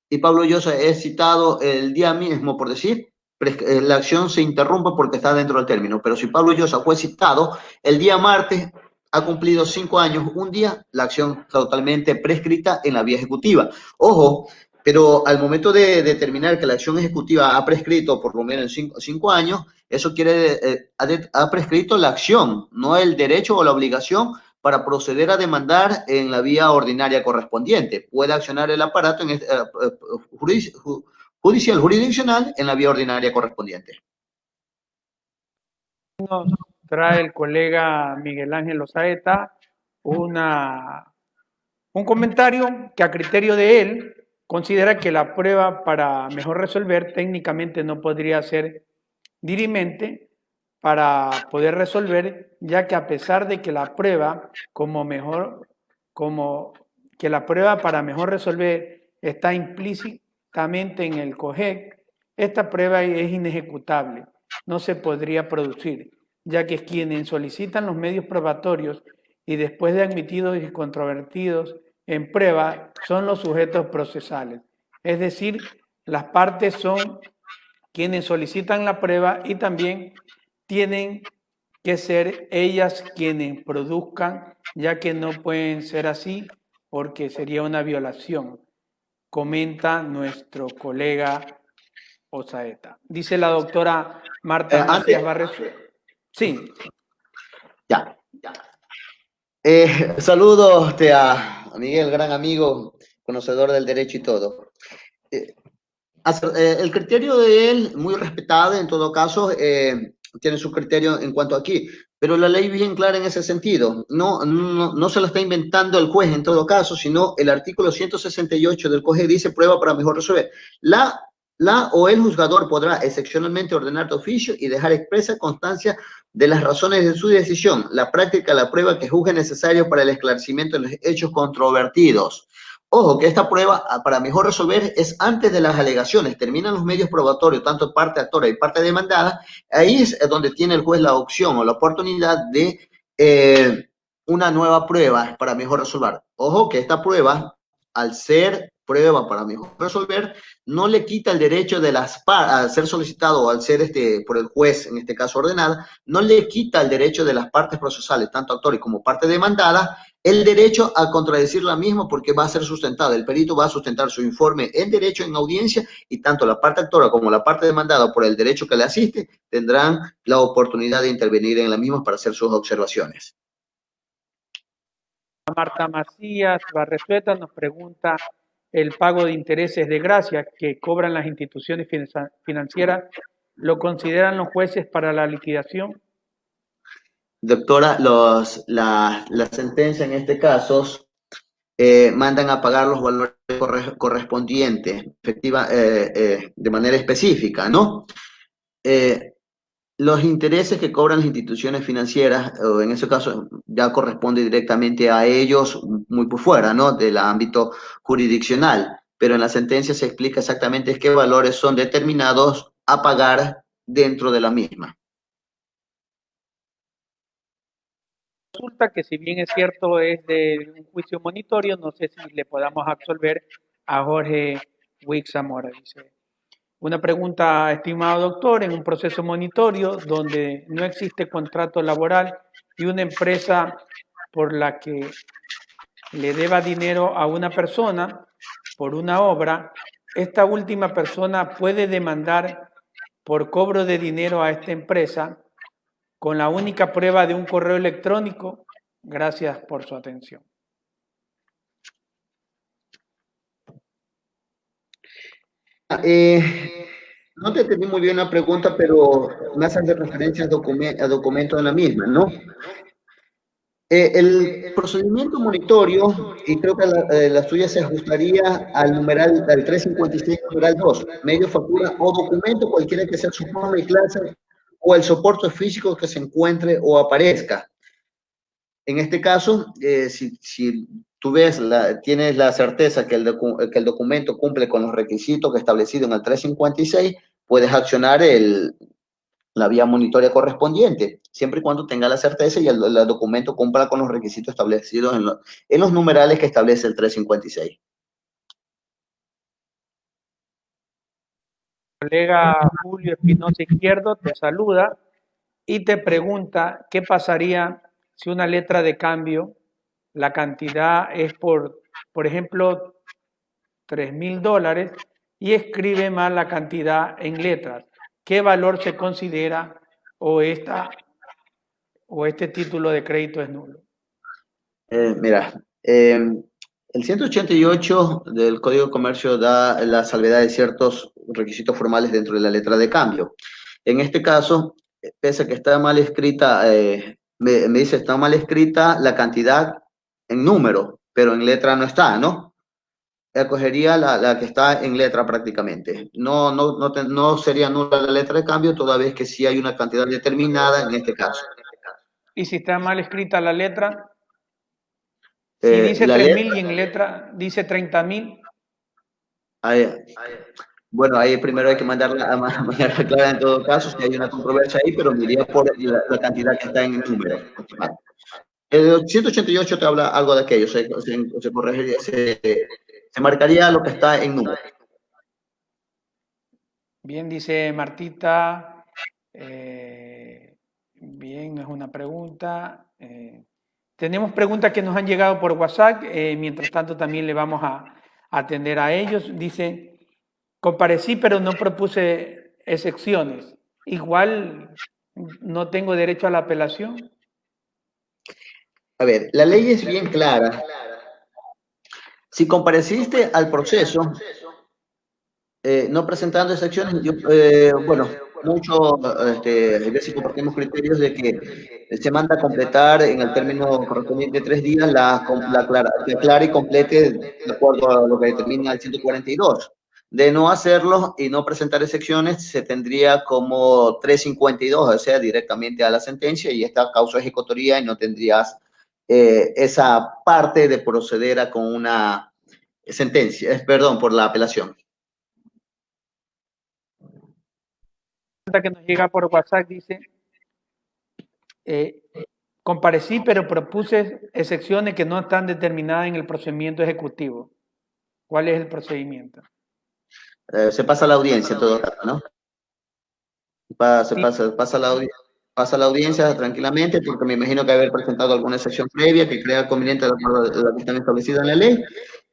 y Pablo Llosa es citado el día mismo, por decir, la acción se interrumpe porque está dentro del término. Pero si Pablo Llosa fue citado el día martes, ha cumplido 5 años, un día, la acción totalmente prescrita en la vía ejecutiva. Ojo, pero al momento de determinar que la acción ejecutiva ha prescrito por lo menos 5 años, eso quiere, ha prescrito la acción, no el derecho o la obligación para proceder a demandar en la vía ordinaria correspondiente. Puede accionar el aparato judicial jurisdiccional en la vía ordinaria correspondiente.
Nos trae el colega Miguel Ángel Osaeta un comentario que a criterio de él considera que la prueba para mejor resolver técnicamente no podría ser dirimente para poder resolver, ya que a pesar de que la prueba que la prueba para mejor resolver está implícitamente en el COGEC, esta prueba es inejecutable, no se podría producir, ya que quienes solicitan los medios probatorios y después de admitidos y controvertidos en prueba son los sujetos procesales, es decir, las partes son quienes solicitan la prueba y también tienen que ser ellas quienes produzcan, ya que no pueden ser así porque sería una violación, comenta nuestro colega Osaeta. Dice la doctora Marta Macías Barresueta. Sí.
Ya. Saludos a Miguel, gran amigo, conocedor del derecho y todo. El criterio de él, muy respetado en todo caso, tiene su criterio en cuanto aquí, pero la ley bien clara en ese sentido. No se lo está inventando el juez en todo caso, sino el artículo 168 del COGE dice prueba para mejor resolver. La o el juzgador podrá excepcionalmente ordenar de oficio y dejar expresa constancia de las razones de su decisión, la práctica, la prueba que juzgue necesario para el esclarecimiento de los hechos controvertidos. Ojo, que esta prueba, para mejor resolver, es antes de las alegaciones. Terminan los medios probatorios, tanto parte actora y parte demandada. Ahí es donde tiene el juez la opción o la oportunidad de una nueva prueba para mejor resolver. Ojo, que esta prueba, al ser prueba para mejor resolver, no le quita el derecho de las partes, al ser solicitado o al ser por el juez, en este caso ordenada, no le quita el derecho de las partes procesales, tanto actores como parte demandada, el derecho a contradecir la misma porque va a ser sustentada. El perito va a sustentar su informe en derecho, en audiencia, y tanto la parte actora como la parte demandada por el derecho que le asiste tendrán la oportunidad de intervenir en la misma para hacer sus observaciones.
Marta Macías Barresueta nos pregunta el pago de intereses de gracia que cobran las instituciones financieras, ¿lo consideran los jueces para la liquidación?
Doctora, la sentencia en este caso mandan a pagar los valores correspondientes, de manera específica, ¿no? Los intereses que cobran las instituciones financieras, o en ese caso ya corresponde directamente a ellos, muy por fuera, ¿no? Del ámbito jurisdiccional, pero en la sentencia se explica exactamente qué valores son determinados a pagar dentro de la misma.
Resulta que si bien es cierto es de un juicio monitorio, no sé si le podamos absolver a Jorge Wix Zamora, dice. Una pregunta, estimado doctor, en un proceso monitorio donde no existe contrato laboral y una empresa por la que le deba dinero a una persona por una obra, esta última persona puede demandar por cobro de dinero a esta empresa con la única prueba de un correo electrónico. Gracias por su atención.
No te entendí muy bien la pregunta, pero me hacen de referencia a documentos en la misma, ¿no? El procedimiento monitorio, y creo que la suya se ajustaría al numeral, al 356, numeral 2, medio, factura o documento, cualquiera que sea su forma y clase, o el soporte físico que se encuentre o aparezca. En este caso, si tú tienes la certeza que el documento cumple con los requisitos que establecidos en el 356, puedes accionar la vía monitoria correspondiente, siempre y cuando tenga la certeza y el documento cumpla con los requisitos establecidos en los numerales que establece el 356.
Colega Julio Espinosa Izquierdo te saluda y te pregunta qué pasaría si una letra de cambio, la cantidad es por ejemplo, $3,000 y escribe mal la cantidad en letras. ¿Qué valor se considera o este título de crédito es nulo?
Mira, el 188 del Código de Comercio da la salvedad de ciertos requisitos formales dentro de la letra de cambio. En este caso, pese a que está mal escrita, me dice está mal escrita la cantidad en número, pero en letra no está, ¿no? Acogería la que está en letra prácticamente. No sería nula la letra de cambio, toda vez que sí hay una cantidad determinada en este caso.
¿Y si está mal escrita la letra? Si dice
La
3,000
letra,
y en letra dice 30,000.
ahí, bueno, ahí primero hay que mandarla a manera clara en todo caso, si hay una controversia ahí, pero me iría por la cantidad que está en el número. El 188 te habla algo de aquello, se corregiría, se marcaría lo que está en número.
Bien, dice Martita. Bien, no es una pregunta. Tenemos preguntas que nos han llegado por WhatsApp. Mientras tanto, también le vamos a atender a ellos. Dice, comparecí, pero no propuse excepciones. Igual no tengo derecho a la apelación.
A ver, la ley es bien clara. Si compareciste al proceso, no presentando excepciones, bueno, a veces compartimos criterios de que se manda a completar en el término correspondiente de 3 días que aclare y complete de acuerdo a lo que determina el 142. De no hacerlo y no presentar excepciones, se tendría como 352, o sea, directamente a la sentencia y esta causa ejecutoria y no tendrías esa parte de proceder a con una sentencia, perdón, por la apelación.
Que nos llega por WhatsApp dice, comparecí pero propuse excepciones que no están determinadas en el procedimiento ejecutivo. ¿Cuál es el procedimiento?
Se pasa a la audiencia en todo caso, ¿no? Pasa a la audiencia tranquilamente, porque me imagino que haber presentado alguna excepción previa que crea conveniente de acuerdo a la que están establecida en la ley,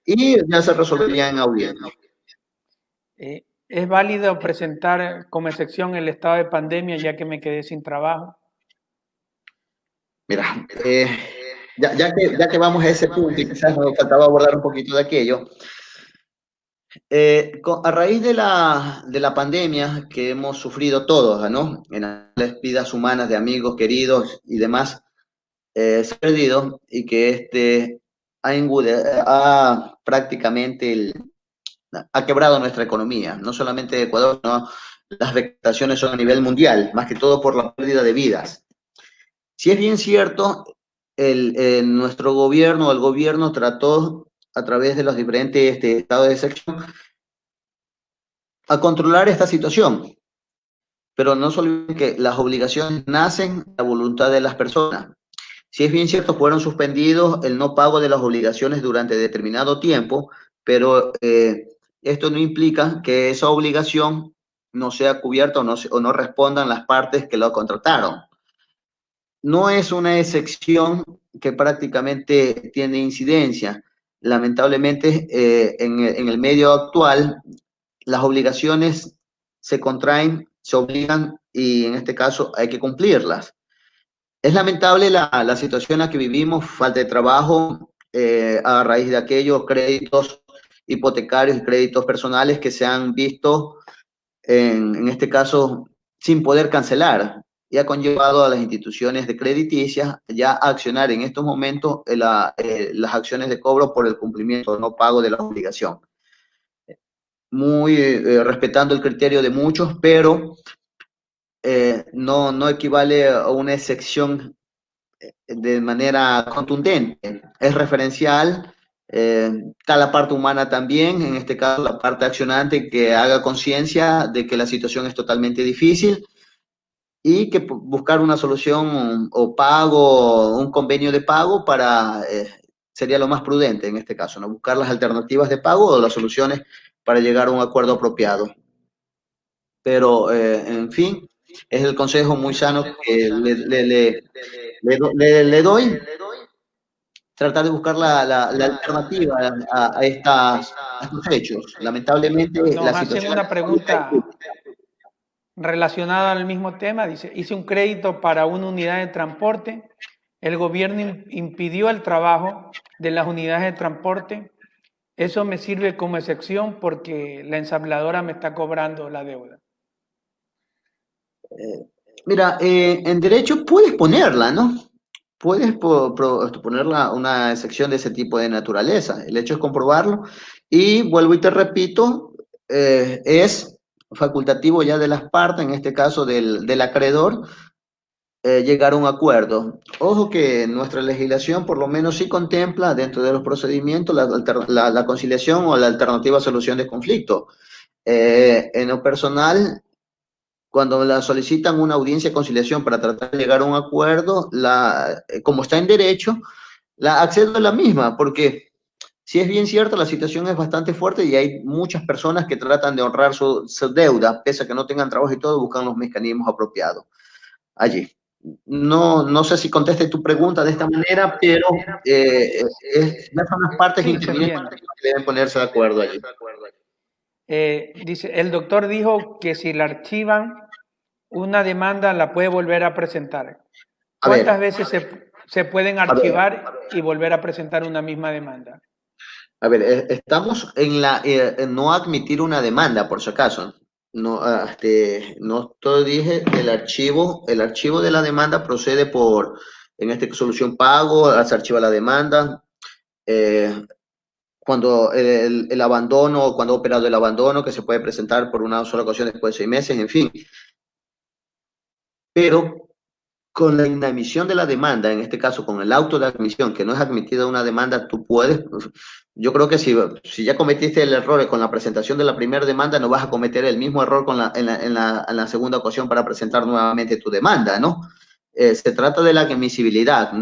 y ya se resolvería en audiencia.
¿Es válido presentar como excepción el estado de pandemia ya que me quedé sin trabajo?
Mira, ya que vamos a ese punto y quizás nos faltaba abordar un poquito de aquello, a raíz de la pandemia que hemos sufrido todos, ¿no? En las vidas humanas de amigos, queridos y demás, se ha perdido y que ha prácticamente ha quebrado nuestra economía, no solamente de Ecuador, sino las afectaciones son a nivel mundial, más que todo por la pérdida de vidas. Si es bien cierto, nuestro gobierno, el gobierno trató a través de los diferentes estados de excepción a controlar esta situación, pero no solo que las obligaciones nacen de la voluntad de las personas. Si es bien cierto, fueron suspendidos el no pago de las obligaciones durante determinado tiempo, pero esto no implica que esa obligación no sea cubierta o no respondan las partes que lo contrataron. no es una excepción que prácticamente tiene incidencia. Lamentablemente, en el medio actual, las obligaciones se contraen, se obligan y en este caso hay que cumplirlas. Es lamentable la situación en la que vivimos, falta de trabajo a raíz de aquellos créditos hipotecarios y créditos personales que se han visto, en este caso, sin poder cancelar, y ha conllevado a las instituciones de crediticias ya a accionar en estos momentos las acciones de cobro por el cumplimiento o no pago de la obligación. Muy respetando el criterio de muchos, pero no equivale a una excepción de manera contundente. Es referencial, está la parte humana también, en este caso la parte accionante que haga conciencia de que la situación es totalmente difícil y que buscar una solución o pago, un convenio de pago sería lo más prudente en este caso, ¿no? Buscar las alternativas de pago o las soluciones para llegar a un acuerdo apropiado. Pero, en fin, es el consejo muy sano que le doy, tratar de buscar la alternativa a estos hechos. Lamentablemente, la
Nos hacen
situación
una pregunta relacionada al mismo tema. Dice, hice un crédito para una unidad de transporte. El gobierno impidió el trabajo de las unidades de transporte. Eso me sirve como excepción porque la ensambladora me está cobrando la deuda.
mira, en derecho puedes ponerla, ¿no? Puedes ponerla una sección de ese tipo de naturaleza. El hecho es comprobarlo. Y vuelvo y te repito, es facultativo ya de las partes, en este caso del acreedor, llegar a un acuerdo. Ojo que nuestra legislación por lo menos sí contempla dentro de los procedimientos la conciliación o la alternativa a solución de conflicto. En lo personal, cuando la solicitan una audiencia de conciliación para tratar de llegar a un acuerdo, como está en derecho, la accedo a la misma, porque si es bien cierto, la situación es bastante fuerte y hay muchas personas que tratan de honrar su deuda, pese a que no tengan trabajo y todo, buscan los mecanismos apropiados allí. No sé si conteste tu pregunta de esta manera, pero ya son las partes
Sí, se
intervinientes
entiende.
que deben ponerse de acuerdo allí.
Dice, el doctor dijo que si la archivan, una demanda la puede volver a presentar.
A ver,
¿Cuántas veces se pueden
a ver,
archivar y volver a presentar una misma demanda?
a ver, estamos en no admitir una demanda, por si acaso. No, no te dije el archivo de la demanda procede en este solución pago, se archiva la demanda, eh, cuando el abandono, cuando ha operado el abandono, que se puede presentar por una sola ocasión después de 6 meses, en fin. Pero con la inadmisión de la demanda, en este caso con el auto de admisión, que no es admitida una demanda, tú puedes, yo creo que si ya cometiste el error con la presentación de la primera demanda, no vas a cometer el mismo error en la segunda ocasión para presentar nuevamente tu demanda, ¿no? Se trata de la admisibilidad,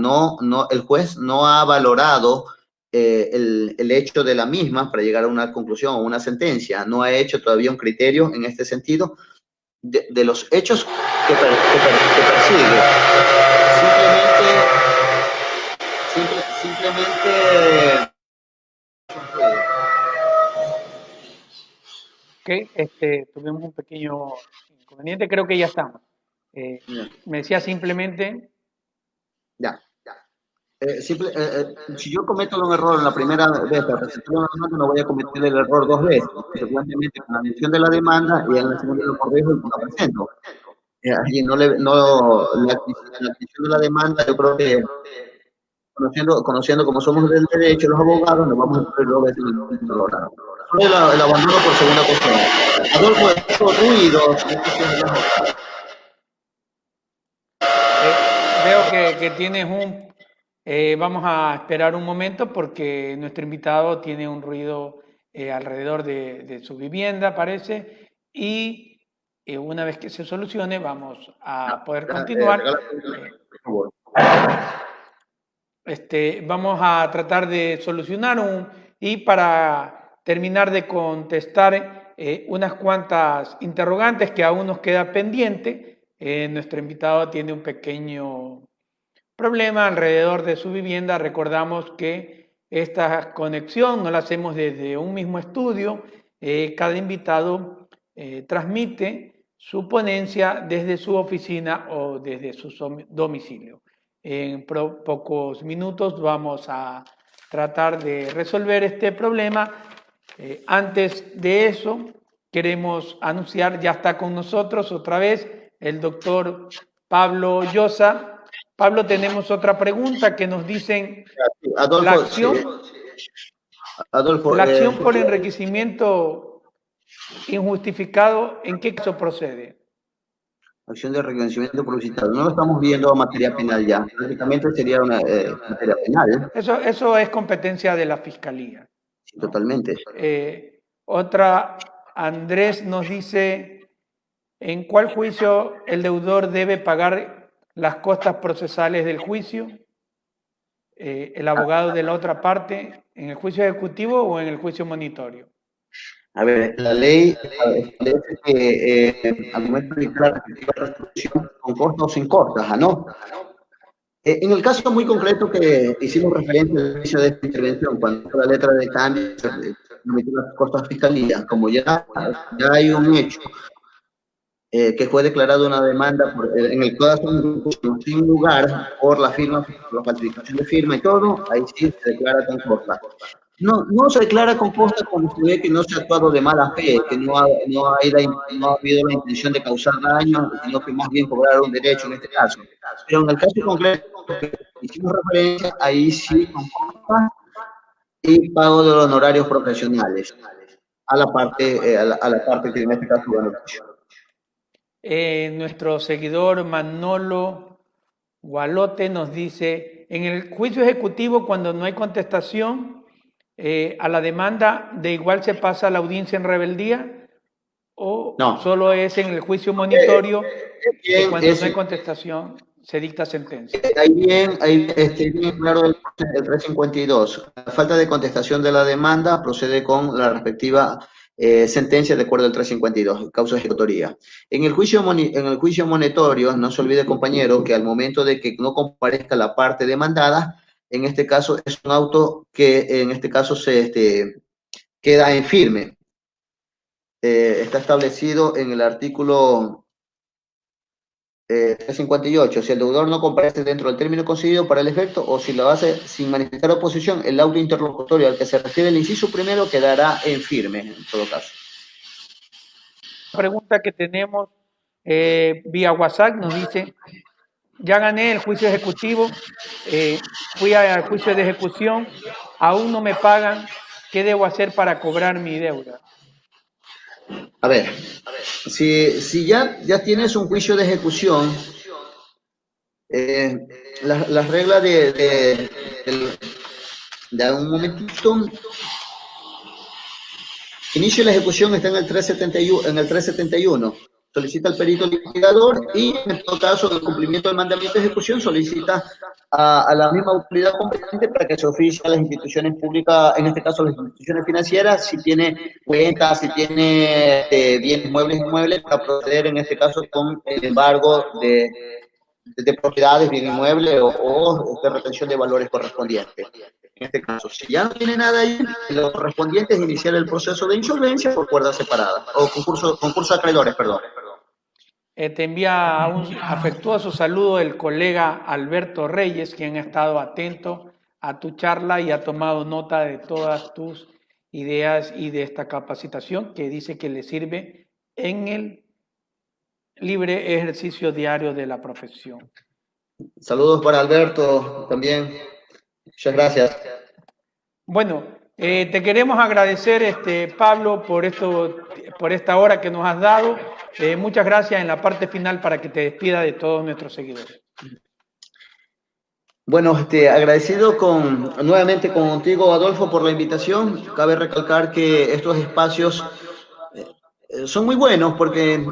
el juez no ha valorado el hecho de la misma para llegar a una conclusión o una sentencia, no ha hecho todavía un criterio en este sentido de los hechos que persigue. Simplemente.
Ok, tuvimos un pequeño inconveniente, creo que ya estamos. Me decía simplemente,
Ya. Si yo cometo un error en la primera vez para presentar una demanda, no voy a cometer el error 2 veces. Consecuentemente, con la admisión de la demanda y en la segunda lo corrijo y lo presento. Y la admisión de la demanda, yo creo que conociendo como somos del derecho, los abogados, nos vamos a incluir 2 veces en el mismo error. Solo el abandono por segunda cuestión. Adolfo, estos ruidos,
veo que tienes un... vamos a esperar un momento porque nuestro invitado tiene un ruido alrededor de su vivienda, parece, y una vez que se solucione vamos a poder continuar.
por favor.
Vamos a tratar de solucionar y para terminar de contestar unas cuantas interrogantes que aún nos queda pendiente, nuestro invitado tiene un pequeño problema alrededor de su vivienda. Recordamos que esta conexión no la hacemos desde un mismo estudio. Cada invitado transmite su ponencia desde su oficina o desde su domicilio. En pocos minutos vamos a tratar de resolver este problema. Antes de eso, queremos anunciar, ya está con nosotros otra vez el doctor Pablo Llosa. Pablo, tenemos otra pregunta que nos dicen,
Adolfo,
la acción,
Adolfo,
la acción por enriquecimiento injustificado, ¿en qué caso procede?
acción de reconocimiento publicitario. No lo estamos viendo materia penal ya. Prácticamente sería una materia penal.
Eso es competencia de la Fiscalía.
Sí, totalmente.
Otra, Andrés nos dice, ¿en cuál juicio el deudor debe pagar las costas procesales del juicio? ¿El abogado de la otra parte, en el juicio ejecutivo o en el juicio monitorio?
A ver, la ley establece que al momento de dictar la respectiva restitución con costas o sin costas, ¿no? En el caso muy concreto que hicimos referencia al inicio de esta intervención, cuando la letra de cambio se metió las costas fiscalías, como ya hay un hecho que fue declarada una demanda en el caso sin lugar por la firma, por la falsificación de firma y todo, ahí sí se declara con costa. No se declara con costa cuando se ve que no se ha actuado de mala fe, que no ha habido la intención de causar daño, sino que más bien cobrar un derecho en este caso. Pero en el caso concreto que hicimos referencia, ahí sí con costa y pago de los honorarios profesionales a la parte que en este caso va
nuestro seguidor Manolo Gualote nos dice, en el juicio ejecutivo, cuando no hay contestación a la demanda, ¿de igual se pasa a la audiencia en rebeldía? ¿O no, solo es en el juicio monitorio que cuando no hay contestación se dicta sentencia?
Ahí bien claro el 352. La falta de contestación de la demanda procede con la respectiva sentencia de acuerdo al 352, causa ejecutoria. En el juicio monitorio, no se olvide, compañero, que al momento de que no comparezca la parte demandada, en este caso es un auto que en este caso queda en firme. Está establecido en el artículo 358, si el deudor no comparece dentro del término concedido para el efecto o si lo hace sin manifestar oposición, el auto interlocutorio al que se refiere el inciso primero quedará en firme, en todo caso.
Pregunta que tenemos vía WhatsApp nos dice, ya gané el juicio ejecutivo, fui al juicio de ejecución, aún no me pagan, ¿qué debo hacer para cobrar mi deuda?
A ver, si ya tienes un juicio de ejecución, las reglas de un momentito. Inicio de la ejecución está en el 371. Solicita al perito liquidador y, en todo caso, el cumplimiento del mandamiento de ejecución solicita a la misma autoridad competente para que se oficie a las instituciones públicas, en este caso las instituciones financieras, si tiene cuentas, si tiene bienes muebles e inmuebles, para proceder en este caso con el embargo de propiedades, bien inmuebles o de retención de valores correspondientes. En este caso, si ya no tiene nada ahí, lo correspondiente es iniciar el proceso de insolvencia por cuerda separada, o concurso de acreedores, perdón.
Te envía un afectuoso saludo el colega Alberto Reyes, quien ha estado atento a tu charla y ha tomado nota de todas tus ideas y de esta capacitación que dice que le sirve en el libre ejercicio diario de la profesión.
Saludos para Alberto también. Muchas gracias.
Bueno, te queremos agradecer, Pablo, por esta hora que nos has dado. Muchas gracias en la parte final para que te despida de todos nuestros seguidores.
Bueno, agradecido nuevamente contigo, Adolfo, por la invitación. Cabe recalcar que estos espacios son muy buenos porque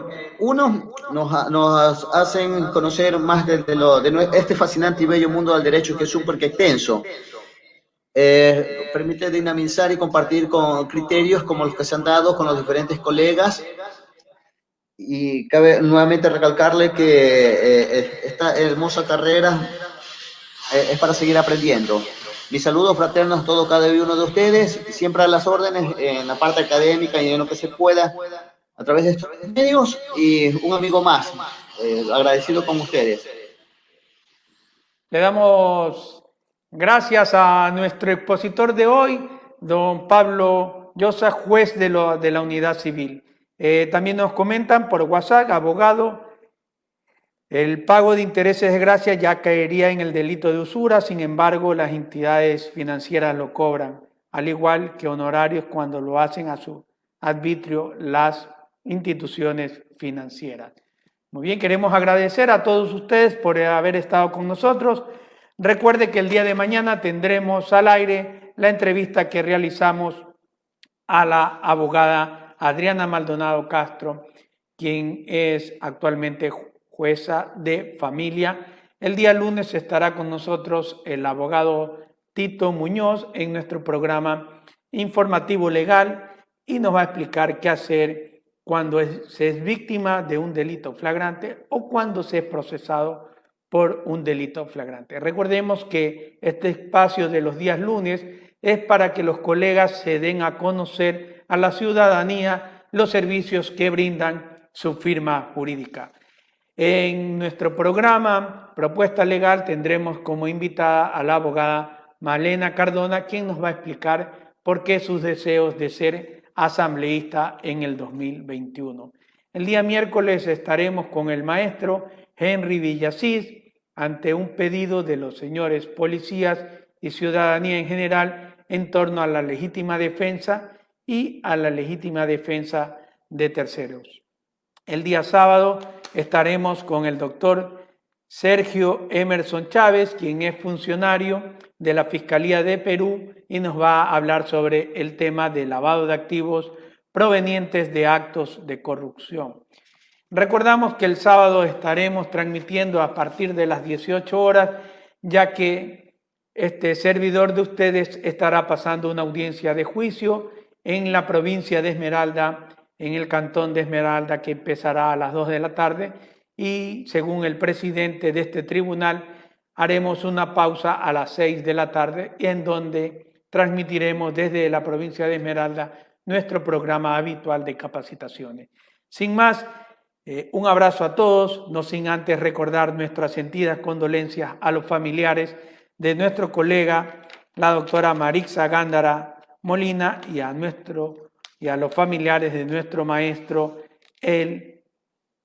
nos hacen conocer más de este fascinante y bello mundo del derecho que es súper extenso. Permite dinamizar y compartir con criterios como los que se han dado con los diferentes colegas, y cabe nuevamente recalcarle que esta hermosa carrera es para seguir aprendiendo. Mis saludos fraternos a todos cada uno de ustedes, siempre a las órdenes en la parte académica y en lo que se pueda a través de estos medios, y un amigo más, agradecido con ustedes.
Le damos gracias a nuestro expositor de hoy, don Pablo Llosa, juez de la Unidad Civil. También nos comentan por WhatsApp, abogado, el pago de intereses de gracia ya caería en el delito de usura, sin embargo, las entidades financieras lo cobran, al igual que honorarios cuando lo hacen a su arbitrio las instituciones financieras. Muy bien, queremos agradecer a todos ustedes por haber estado con nosotros. Recuerde que el día de mañana tendremos al aire la entrevista que realizamos a la abogada Adriana Maldonado Castro, quien es actualmente jueza de familia. El día lunes estará con nosotros el abogado Tito Muñoz en nuestro programa informativo legal y nos va a explicar qué hacer cuando se es víctima de un delito flagrante o cuando se es procesado por un delito flagrante. Recordemos que este espacio de los días lunes es para que los colegas se den a conocer a la ciudadanía los servicios que brindan su firma jurídica. En nuestro programa Propuesta Legal tendremos como invitada a la abogada Malena Cardona, quien nos va a explicar por qué sus deseos de ser asambleísta en el 2021. El día miércoles estaremos con el maestro Henry Villasís ante un pedido de los señores policías y ciudadanía en general en torno a la legítima defensa y a la legítima defensa de terceros. El día sábado estaremos con el doctor Sergio Emerson Chávez, quien es funcionario de la Fiscalía de Perú y nos va a hablar sobre el tema de lavado de activos provenientes de actos de corrupción. Recordamos que el sábado estaremos transmitiendo a partir de las 18 horas, ya que este servidor de ustedes estará pasando una audiencia de juicio en la provincia de Esmeralda, en el cantón de Esmeralda, que empezará a las 2 de la tarde y según el presidente de este tribunal haremos una pausa a las 6 de la tarde en donde transmitiremos desde la provincia de Esmeralda nuestro programa habitual de capacitaciones. Sin más, un abrazo a todos, no sin antes recordar nuestras sentidas condolencias a los familiares de nuestro colega, la doctora Marixa Gándara Molina, y a los familiares de nuestro maestro, el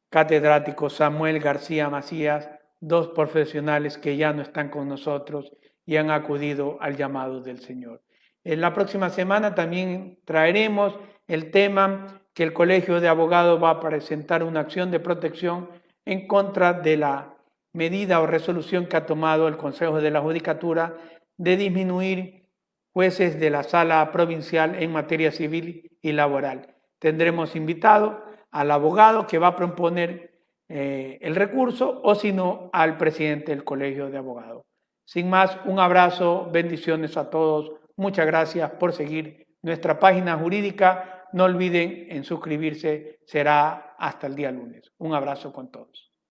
catedrático Samuel García Macías, dos profesionales que ya no están con nosotros y han acudido al llamado del Señor. En la próxima semana también traeremos el tema que el Colegio de Abogados va a presentar una acción de protección en contra de la medida o resolución que ha tomado el Consejo de la Judicatura de disminuir jueces de la Sala Provincial en materia civil y laboral. Tendremos invitado al abogado que va a proponer el recurso o si no al presidente del Colegio de Abogados. Sin más, un abrazo, bendiciones a todos. Muchas gracias por seguir nuestra página jurídica. No olviden en suscribirse, será hasta el día lunes. Un abrazo con todos.